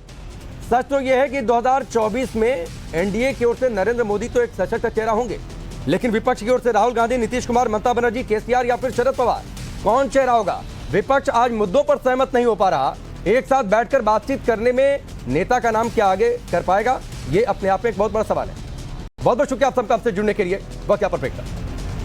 सच तो यह है कि 2024 में एनडीए की ओर से नरेंद्र मोदी तो एक सशक्त चेहरा होंगे, लेकिन विपक्ष की ओर से राहुल गांधी, नीतीश कुमार, ममता बनर्जी, केसीआर या फिर शरद पवार, कौन चेहरा होगा? विपक्ष आज मुद्दों पर सहमत नहीं हो पा रहा। एक साथ बैठकर बातचीत करने में नेता का नाम क्या आगे कर पाएगा, ये अपने आप में एक बहुत बड़ा सवाल है। बहुत बहुत शुक्रिया आप सबका, आपसे जुड़ने के लिए। वक्त यहाँ पर फेंकता।